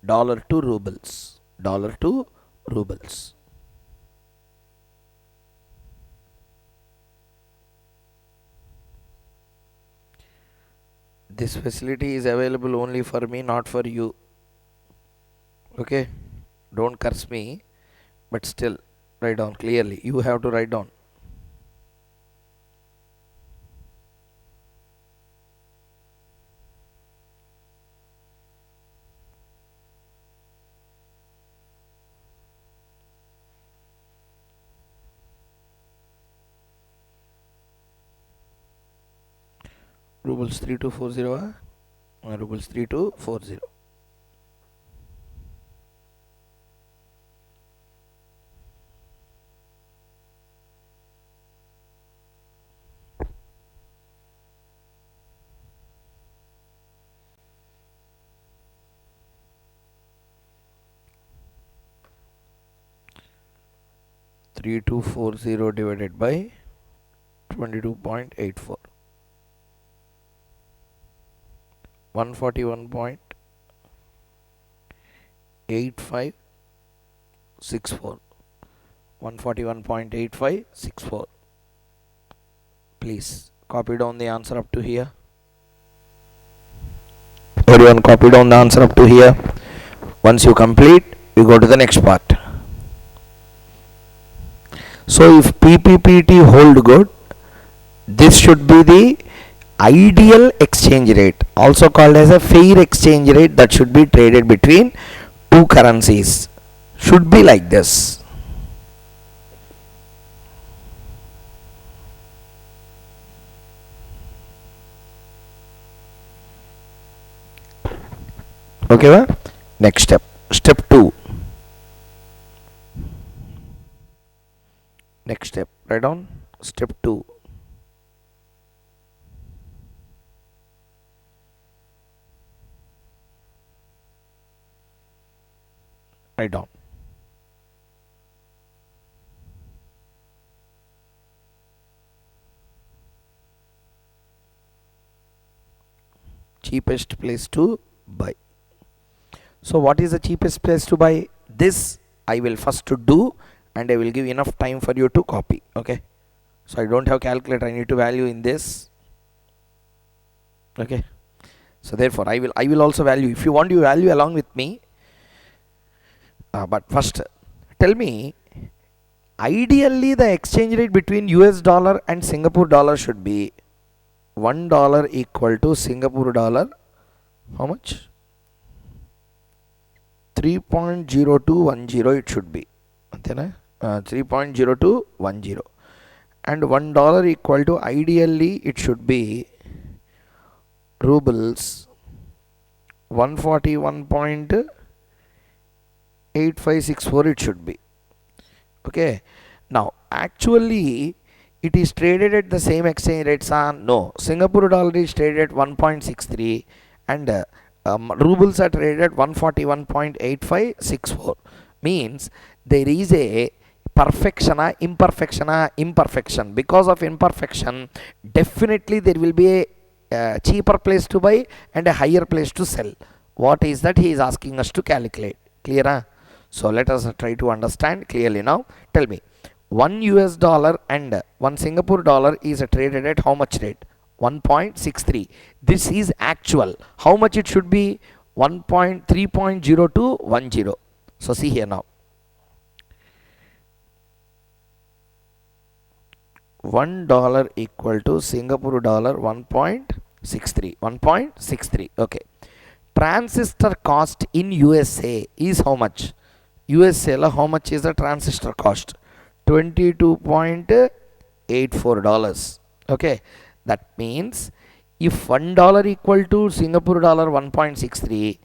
Dollar to rubles. Dollar to rubles. This facility is available only for me, not for you. Okay, don't curse me, but still write down clearly. You have to write down. Rubles 3240, rubles 3240. $3240 divided by 22.84. 141.8564. 141.8564. Please copy down the answer up to here. Everyone copy down the answer up to here. Once you complete, we go to the next part. So if PPPT hold good, this should be the ideal exchange rate, also called as a fair exchange rate, that should be traded between two currencies. Should be like this. Okay, next step. Step 2. Next step. Write down step 2. Write down. Cheapest place to buy. So what is the cheapest place to buy? This I will first to do, and I will give enough time for you to copy. Okay, so I don't have calculator, I need to value in this. Okay, so therefore I will also value. If you want, you value along with me. But first tell me, ideally the exchange rate between US dollar and Singapore dollar should be $1 equal to Singapore dollar, how much? 3.0210 it should be. 3.0210. And $1 equal to, ideally it should be rubles 141.8564 it should be. Okay, now actually it is traded at the same exchange rates. No, Singapore dollar is traded at 1.63 and rubles are traded at 141.8564. Means there is a perfection, imperfection. Because of imperfection, definitely there will be a cheaper place to buy and a higher place to sell. What is that he is asking us to calculate? Clear? So let us try to understand clearly now. Tell me, 1 US dollar and 1 Singapore dollar is traded at how much rate? 1.63. This is actual. How much it should be? 1.3.0210. So see here now. $1 equal to Singapore dollar 1.63. 1.63. Okay. Transistor cost in USA is how much? USA la how much is the transistor cost? $22.84. Okay. That means if $1 equal to Singapore dollar 1.63,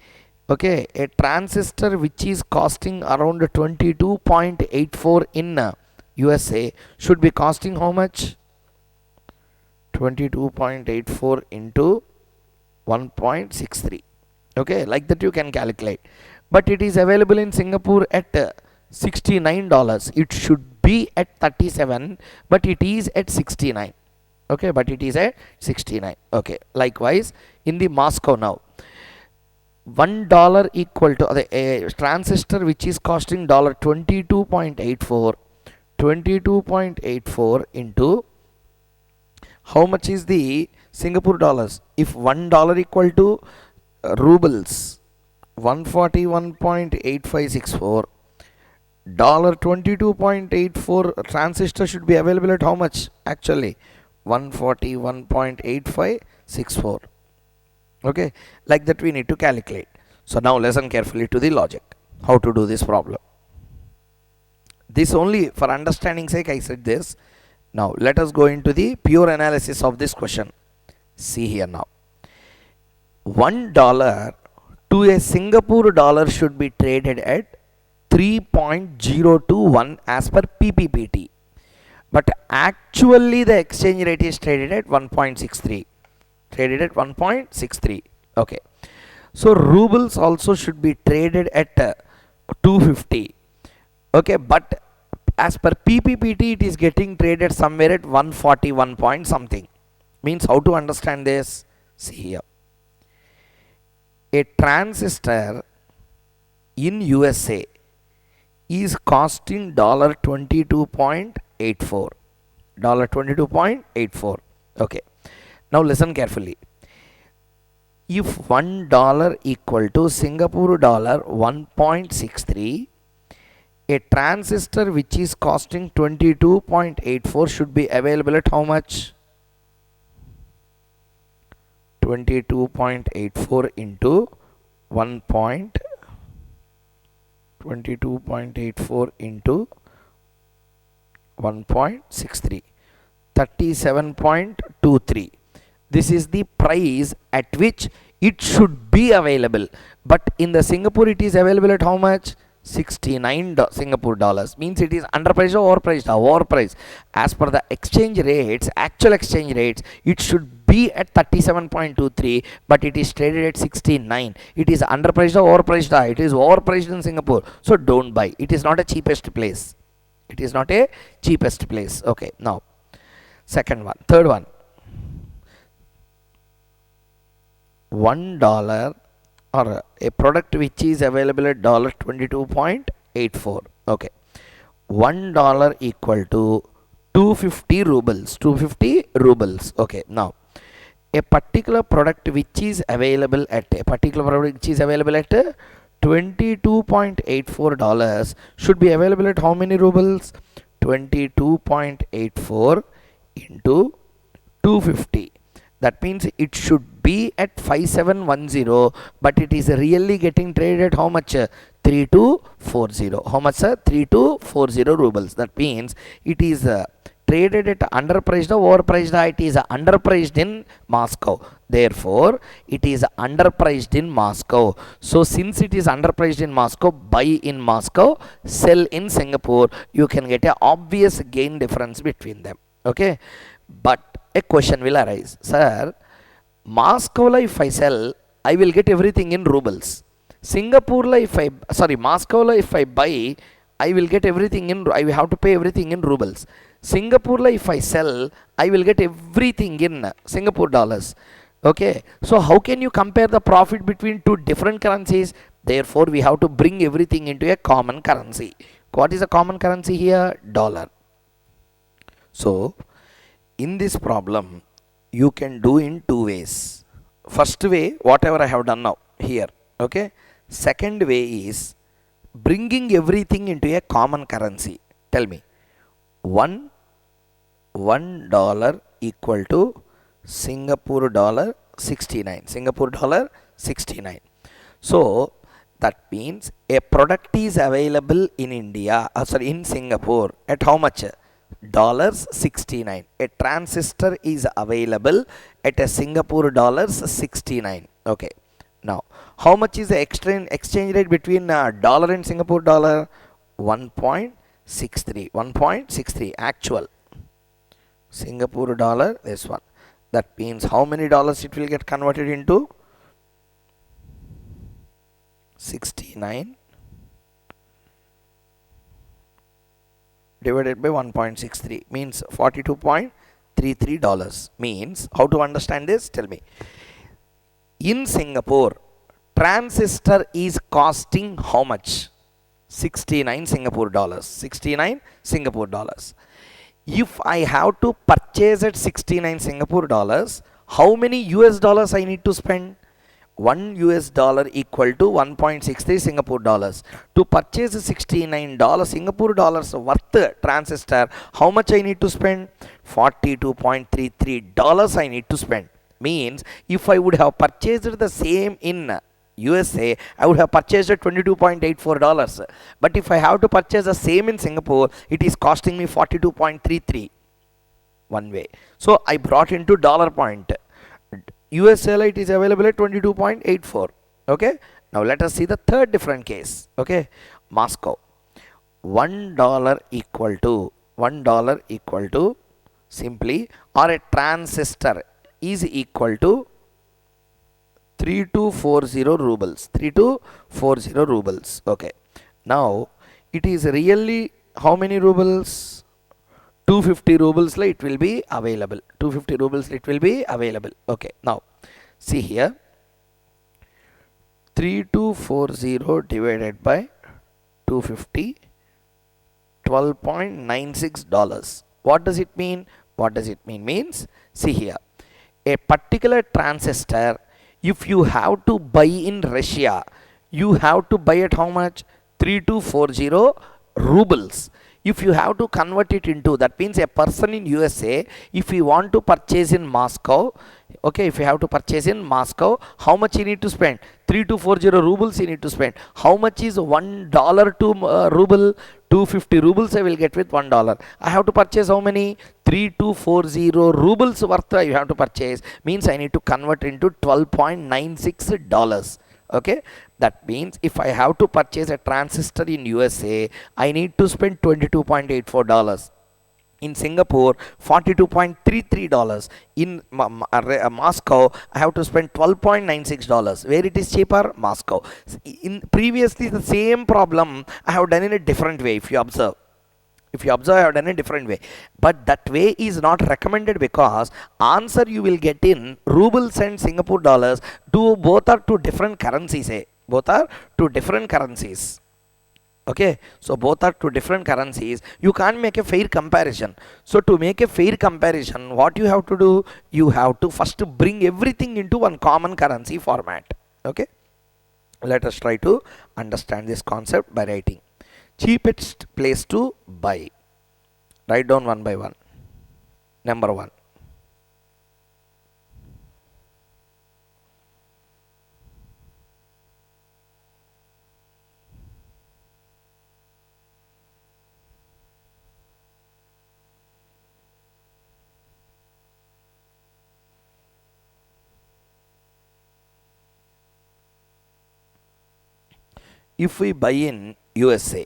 okay, a transistor which is costing around 22.84 in USA should be costing how much? 22.84 into 1.63. Okay, like that you can calculate. But it is available in Singapore at $69. It should be at 37, but it is at 69. Okay, but it is at 69. Okay, likewise in the Moscow now, $1 equal to a transistor which is costing $22.84. 22.84 into how much is the Singapore dollars? If $1 equal to rubles, 141.8564, $22.84 transistor should be available at how much? Actually 141.8564. Okay, like that we need to calculate. So now listen carefully to the logic, how to do this problem. This only for understanding sake I said this. Now let us go into the pure analysis of this question. See here now. $1 to a Singapore dollar should be traded at 3.021 as per PPPT. But actually the exchange rate is traded at 1.63. Traded at 1.63. Okay. So rubles also should be traded at 250. Okay, but as per PPPT it is getting traded somewhere at 141 point something. Means how to understand this? See here. A transistor in USA is costing $22.84. $22.84. Okay. Now listen carefully. If $1 equal to Singapore dollar 1.63, a transistor which is costing 22.84 should be available at how much? 22.84 into 22.84 into 1.63, 37.23. This is the price at which it should be available, but in the Singapore it is available at how much? 69 Singapore dollars. Means it is underpriced or overpriced? Overpriced. As per the exchange rates, actual exchange rates, it should be at 37.23, but it is traded at 69. It is underpriced or overpriced? It is overpriced in Singapore, so don't buy. It is not a cheapest place. It is not a cheapest place. Okay, now second one, third one. $1 or a product which is available at $22.84. Okay, $1 equal to 250 rubles. 250 rubles. Okay, now a particular product which is available at $22.84 should be available at how many rubles? 22.84 into 250. That means it should be at 5710, but it is really getting traded at how much? 3240. How much, sir? 3240 rubles. That means it is traded at underpriced or overpriced? It is underpriced in Moscow. Therefore, it is underpriced in Moscow. So, since it is underpriced in Moscow, buy in Moscow, sell in Singapore. You can get an obvious gain difference between them. Okay, but a question will arise, sir. Moscow la if I sell, I will get everything in rubles. Singapore la if I Moscow la if I buy, I will get everything in. I have to pay everything in rubles. Singapore la if I sell, I will get everything in Singapore dollars. Okay, so how can you compare the profit between two different currencies? Therefore, we have to bring everything into a common currency. What is a common currency here? Dollar. So, in this problem, you can do in two ways. First way, whatever I have done now here. Okay. Second way is bringing everything into a common currency. Tell me, $1 equal to Singapore dollar 69. Singapore dollar 69. So that means a product is available in India, in Singapore at how much? Dollars 69. A transistor is available at a Singapore dollars 69. Okay. Now, how much is the exchange rate between dollar and Singapore dollar? 1.63. 1.63 actual. Singapore dollar, this one. That means how many dollars it will get converted into? 69 divided by 1.63 means $42.33. Means, how to understand this? Tell me. In Singapore, transistor is costing how much? 69 Singapore dollars. 69 Singapore dollars. If I have to purchase at 69 Singapore dollars, how many US dollars I need to spend? $1 equal to 1.63 Singapore dollars. To purchase $69 Singapore dollars worth transistor, how much I need to spend? $42.33 I need to spend. Means if I would have purchased the same in USA, I would have purchased at $22.84. But if I have to purchase the same in Singapore, it is costing me 42.33 one way. So I brought into dollar point. USA it is available at 22.84. Okay. Now let us see the third different case. Okay. Moscow. $1 equal to simply, or a transistor is equal to 3240 rubles. 3240 rubles. Okay. Now it is really how many rubles? 250 rubles it will be available. 250 rubles it will be available. Okay. Now see here. 3240 divided by 250, $12.96. What does it mean? What does it mean? Means, see here, a particular transistor, if you have to buy in Russia, you have to buy at how much? 3240 rubles. If you have to convert it into, that means a person in USA, if you want to purchase in Moscow, okay, if you have to purchase in Moscow, how much you need to spend? 3240 rubles you need to spend. How much is $1 to ruble? 250 rubles I will get with $1. I have to purchase how many? 3240 rubles worth I have to purchase. Means I need to convert into $12.96. Okay. That means if I have to purchase a transistor in USA, I need to spend $22.84. In Singapore, $42.33. In Moscow, I have to spend $12.96. Where it is cheaper? Moscow. In previously the same problem I have done in a different way. If you observe, I have done a different way, but that way is not recommended, because answer you will get in rubles and Singapore dollars. Both are two different currencies. Both are two different currencies. Okay, so both are two different currencies. You can't make a fair comparison. So to make a fair comparison, what you have to do? You have to first bring everything into one common currency format. Okay, let us try to understand this concept by writing. Cheapest place to buy. Write down one by one. Number one. If we buy in USA,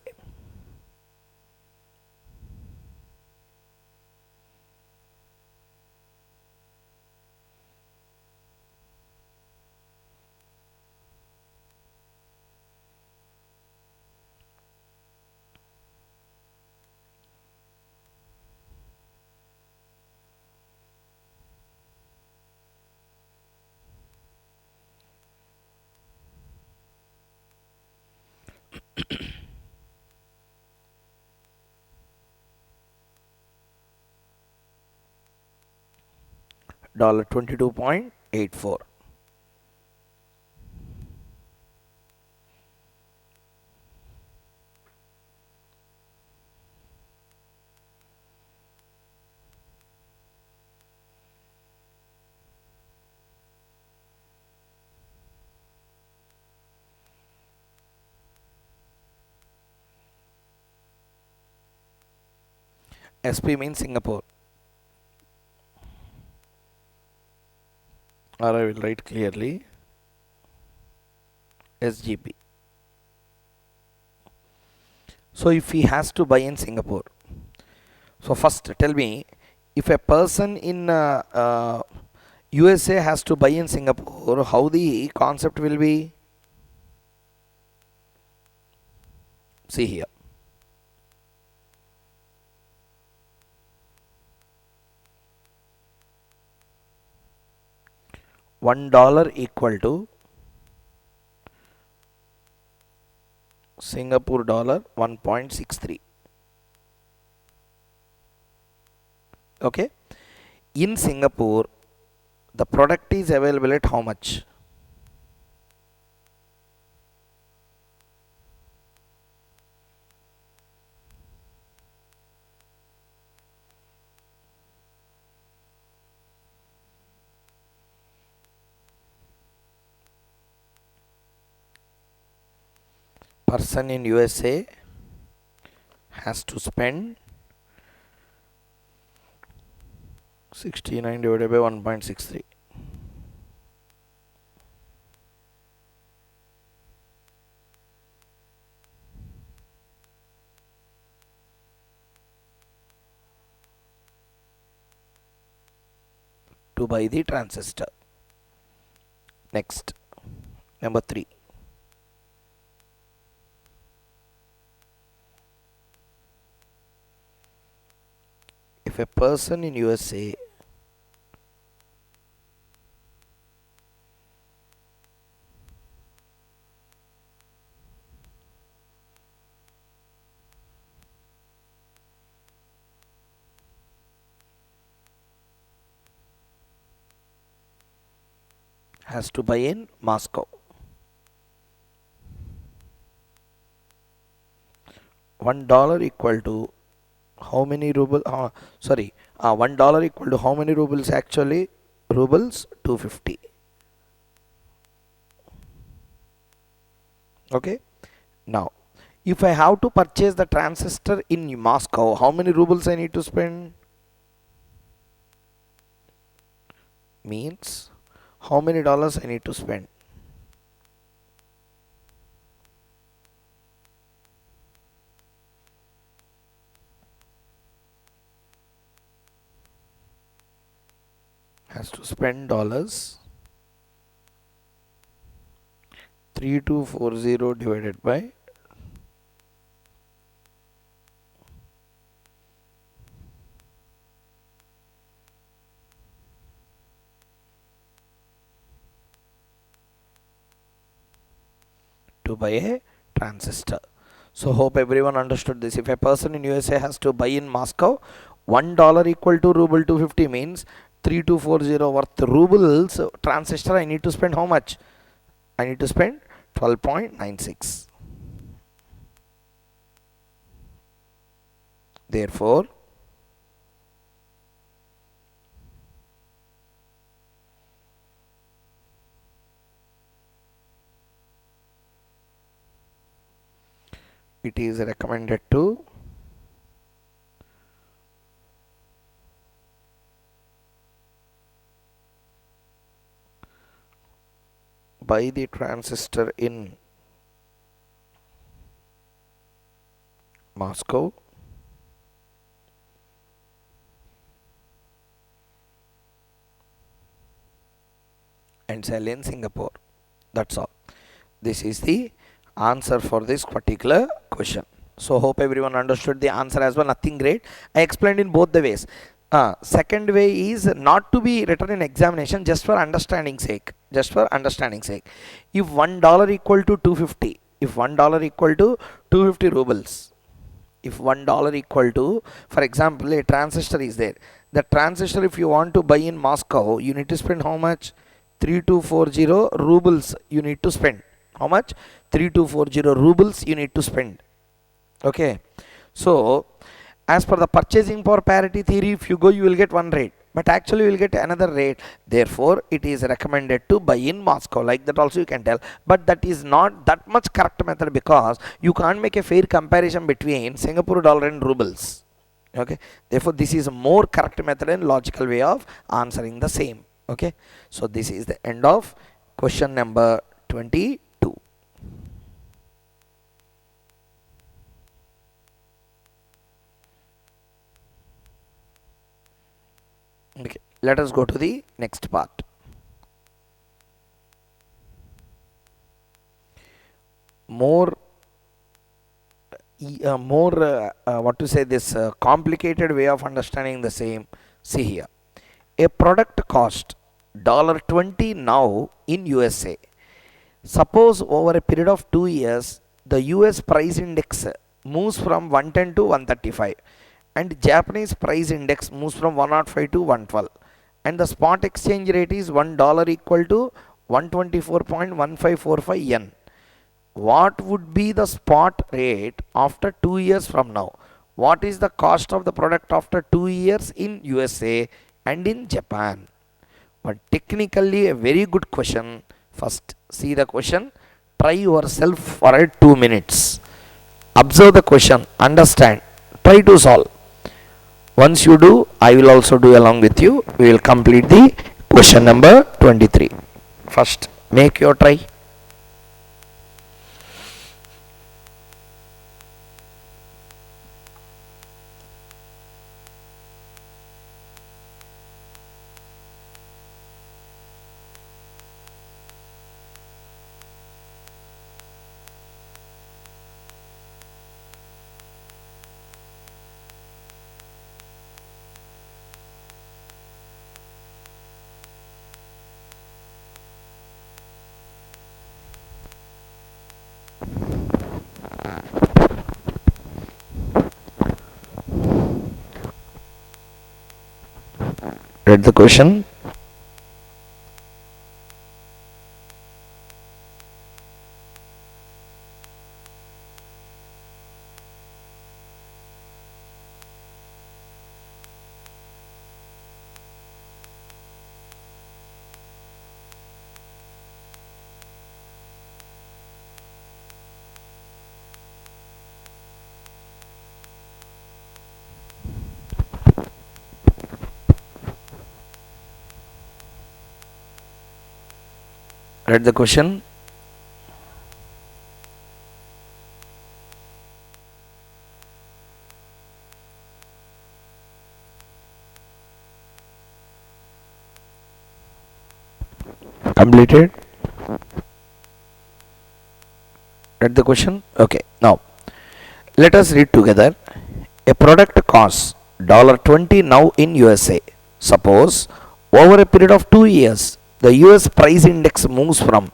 $22.84. SP means Singapore, or I will write clearly SGP. So if he has to buy in Singapore, so first tell me, if a person in USA has to buy in Singapore, how the concept will be? See here. $1 equal to Singapore dollar 1.63. Okay. In Singapore, the product is available at how much? Person in USA has to spend 69 divided by 1.63. To buy the transistor. Next, number 3. If a person in USA has to buy in Moscow, $1 equal to how many rubles? $1 equal to how many rubles actually? Rubles 250. Okay. Now, if I have to purchase the transistor in Moscow, how many rubles I need to spend? Means how many dollars I need to spend? Has to spend dollars 3240 divided by 2 buy a transistor. So hope everyone understood this. If a person in USA has to buy in Moscow, $1 equal to ruble 250 means 3240 worth rubles transistor. I need to spend how much? I need to spend 12.96. Therefore, it is recommended to buy the transistor in Moscow and sell in Singapore. That's all. This is the answer for this particular question. So hope everyone understood the answer as well. Nothing great. I explained in both the ways. Second way is not to be written in examination, just for understanding sake. Just for understanding sake. If $1 equal to 250, if $1 equal to 250 rubles, if $1 equal to, for example, a transistor is there. The transistor, if you want to buy in Moscow, you need to spend how much? 3240 rubles you need to spend. How much? 3240 rubles you need to spend. Okay. So, as per the purchasing power parity theory, if you go, you will get one rate. But actually, you will get another rate. Therefore, it is recommended to buy in Moscow. Like that also you can tell. But that is not that much correct method, because you can't make a fair comparison between Singapore dollar and rubles. Okay. Therefore, this is a more correct method and logical way of answering the same. Okay. So, this is the end of question number 22. Okay. Let us go to the next part. More what to say, this complicated way of understanding the same. See here, a product cost $20 now in USA. Suppose over a period of 2 years the US price index moves from 110 to 135 and Japanese price index moves from 105 to 112, and the spot exchange rate is $1 equal to 124.1545 yen. What would be the spot rate after 2 years from now? What is the cost of the product after 2 years in USA and in Japan? But technically a very good question. First see the question, try yourself for 2 minutes. Observe the question, understand, try to solve. Once you do, I will also do along with you. We will complete the question number 23. First, make your try. Read the question. Read the question. Completed. Read the question. Okay. Now let us read together. A product costs $20 now in USA. Suppose over a period of 2 years the US price index moves from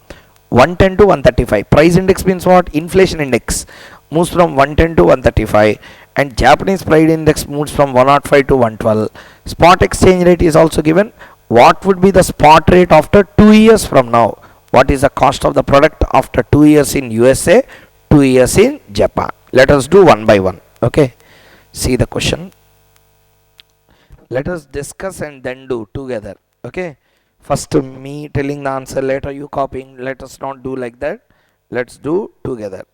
110 to 135. Price index means what? Inflation index moves from 110 to 135 and Japanese price index moves from 105 to 112. Spot exchange rate is also given. What would be the spot rate after 2 years from now? What is the cost of the product after 2 years in USA, 2 years in Japan? Let us do one by one. Okay. See the question. Let us discuss and then do together. Okay. First me telling the answer, later you copying. Let us not do like that. Let's do together.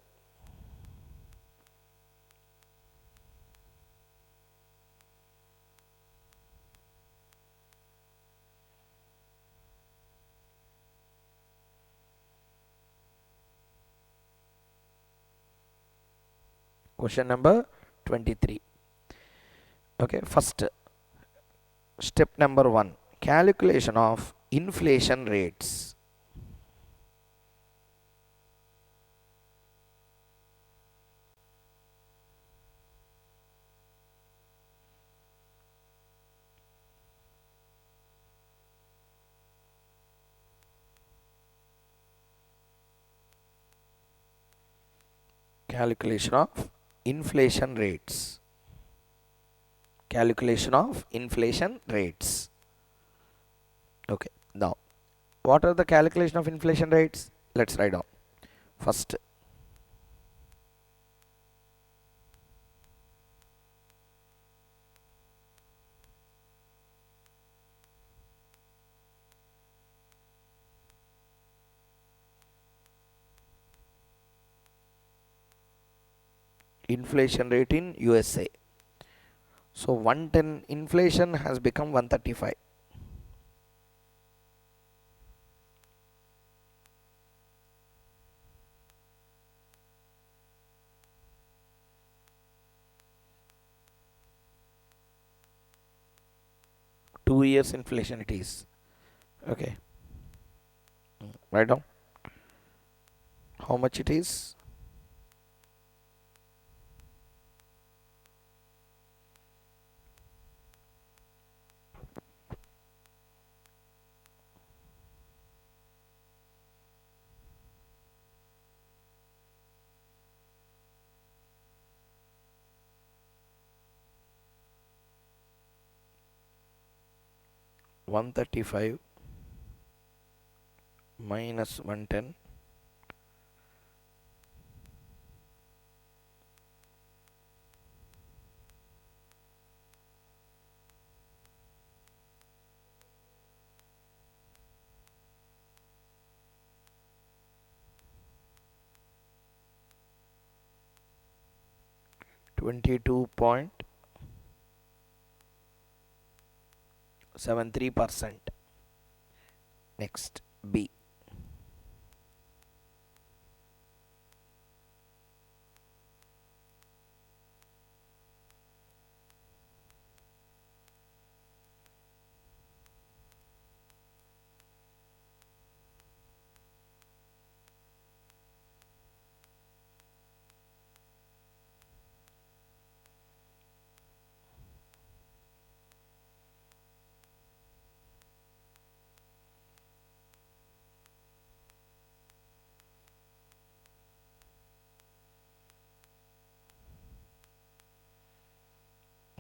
Question number 23. Okay. First step number 1, calculation of inflation rates. Calculation of inflation rates. Calculation of inflation rates. Okay, now what are the calculation of inflation rates? Let's write down. First, inflation rate in USA. So 110 inflation has become 135. Two years inflation it is. Okay. Write down how much it is. 135 minus 110 . 22.73%. Next, B.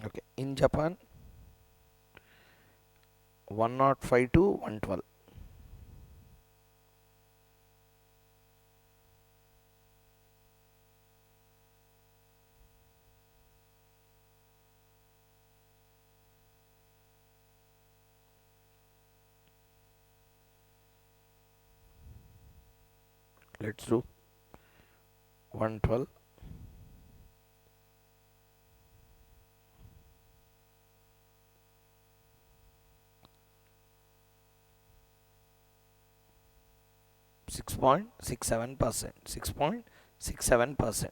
Okay, in Japan 105 to 112. Let's do 112 . 6.67%. 6.67%.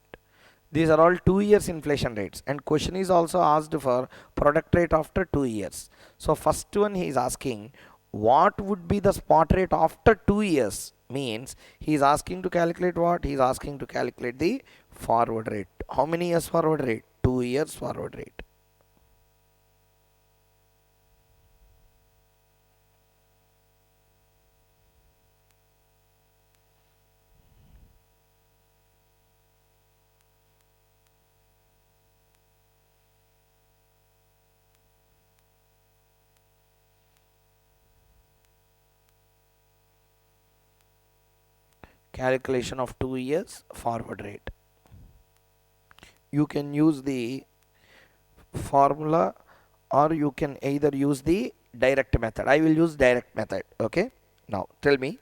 These are all 2 years inflation rates, and question is also asked for product rate after 2 years. So first one he is asking what would be the spot rate after 2 years, means he is asking to calculate what? He is asking to calculate the forward rate. How many years forward rate? 2 years forward rate. Calculation of 2 years forward rate. You can use the formula or you can either use the direct method. I will use direct method. Okay, now tell me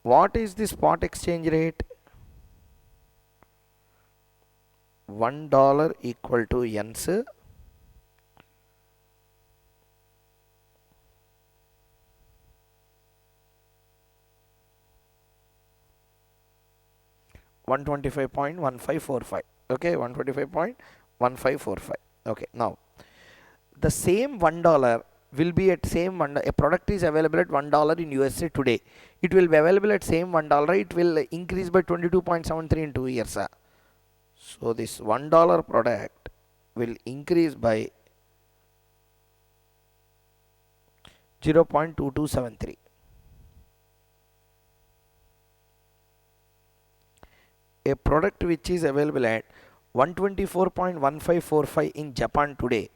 what is the spot exchange rate? $1 equal to yens 125.1545. Okay, 125.1545. Okay, now the same $1 will be at same one. A product is available at $1 in USA today. It will be available at same $1. It will increase by 22.73 in 2 years. So this $1 product will increase by 0.2273. A product which is available at 124.1545 in Japan today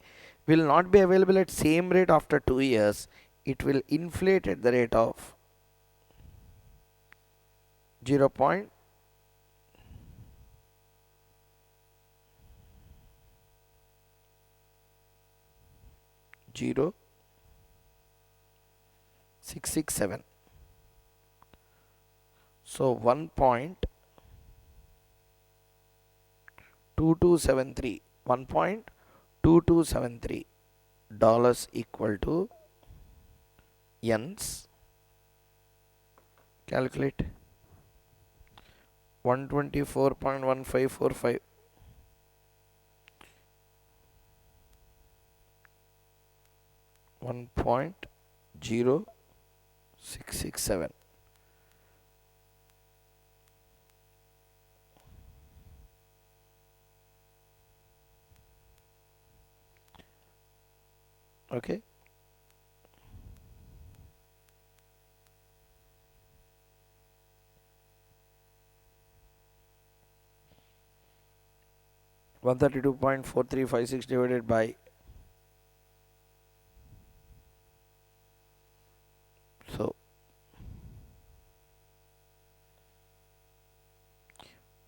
will not be available at same rate after 2 years. It will inflate at the rate of 0.0667. So 1.2273, $1.2273 equal to yens. Calculate 124.1545, 1.0667. Okay. $132.4356 divided by, so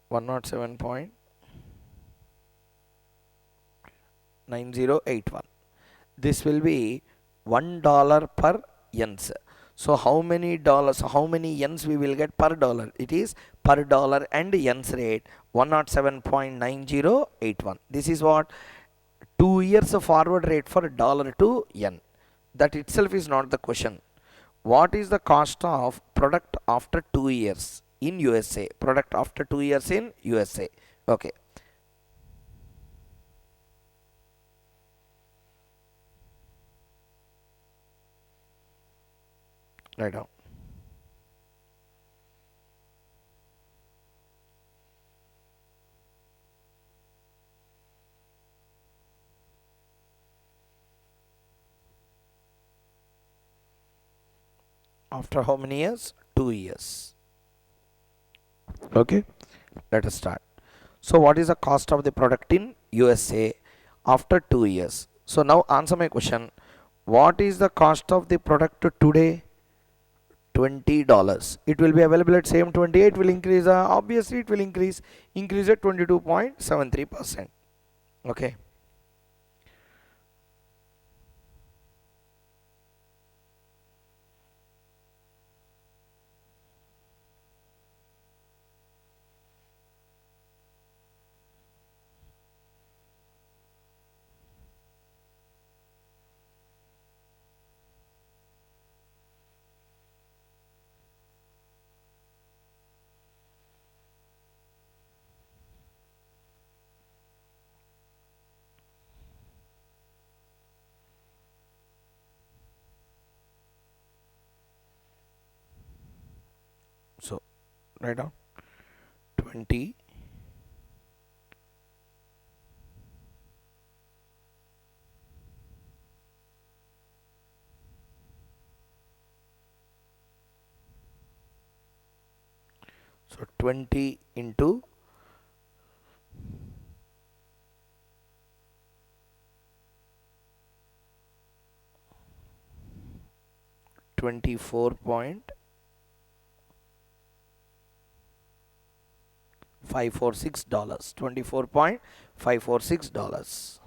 107.9081. This will be $1 per yens. So how many dollars, how many yens we will get per dollar? It is per dollar and yens rate 107.9081. This is what 2 years forward rate for dollar to yen. That itself is not the question. What is the cost of product after 2 years in USA? Product after 2 years in USA. Okay. Write down. After how many years? 2 years. Okay. Let us start. So what is the cost of the product in USA after 2 years? So now answer my question. What is the cost of the product today? $20. It will be available at same 28. Will increase. Obviously it will increase. Increase at 22.73%. Okay. So write down 20 so 20 into 24.546 $24.546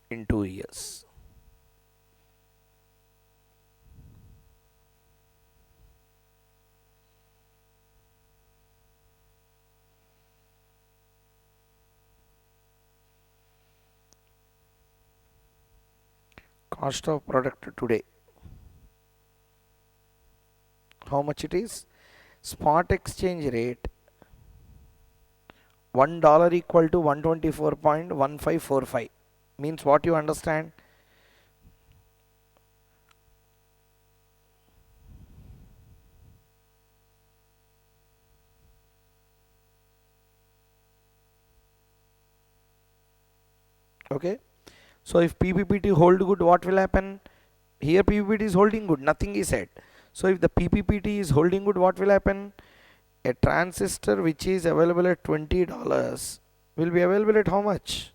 in 2 years. Cost of product today. How much it is? Spot exchange rate $1 equal to 124.1545. Means what you understand? Okay, so if PPPT hold good, what will happen? Here PPPT is holding good, nothing is said. So if the PPPT is holding good, what will happen? A transistor which is available at $20 will be available at how much?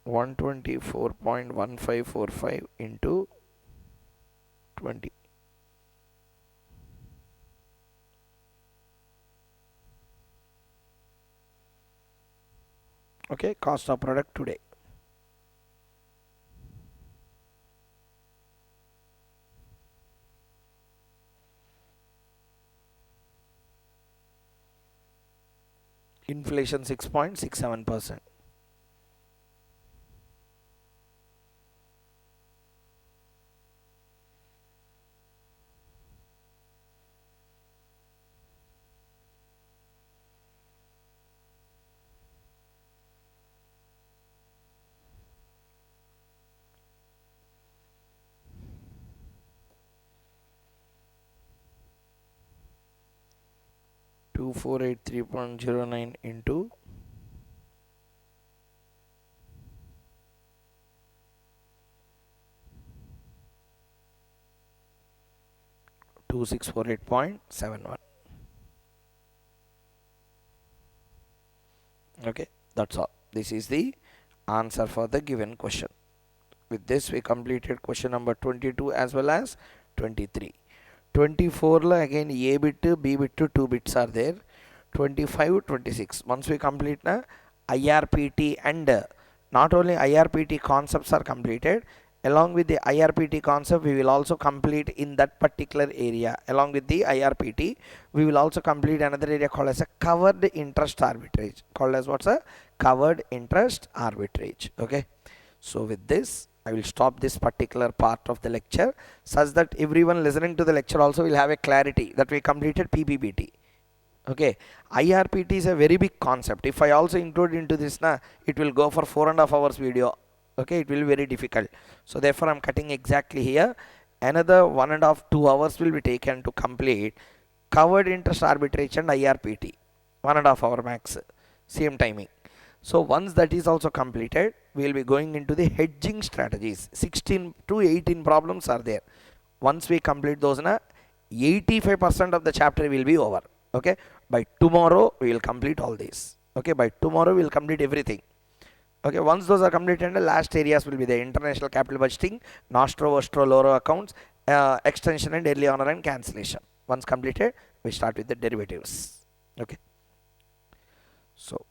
124.1545 into 20. Okay, cost of product today. Inflation 6.67%. Two four eight 3.09 into 2648.71. Okay, that's all. This is the answer for the given question. With this we completed question number 22 as well as 23. 24 la again A bit, B bit, 2 bits are there. 25, 26. Once we complete na IRPT and not only IRPT concepts are completed, along with the IRPT concept we will also complete in that particular area. Along with the IRPT we will also complete another area called as a covered interest arbitrage. Called as what's a covered interest arbitrage. Okay. So with this I will stop this particular part of the lecture such that everyone listening to the lecture also will have a clarity that we completed PPPT. Okay, IRPT is a very big concept. If I also include into this na, it will go for 4.5 hours video. Okay, it will be very difficult. So therefore I'm cutting exactly here. Another 1.5 2 hours will be taken to complete covered interest arbitrage and IRPT. 1.5 hour max, same timing. So once that is also completed, we will be going into the hedging strategies. 16 to 18 problems are there. Once we complete those, 85% of the chapter will be over. Okay, by tomorrow we will complete all these. Okay, by tomorrow we will complete everything. Okay, once those are completed, the last areas will be the international capital budgeting, nostro, ostro, loro accounts, extension and early honor and cancellation. Once completed, we start with the derivatives. Okay, so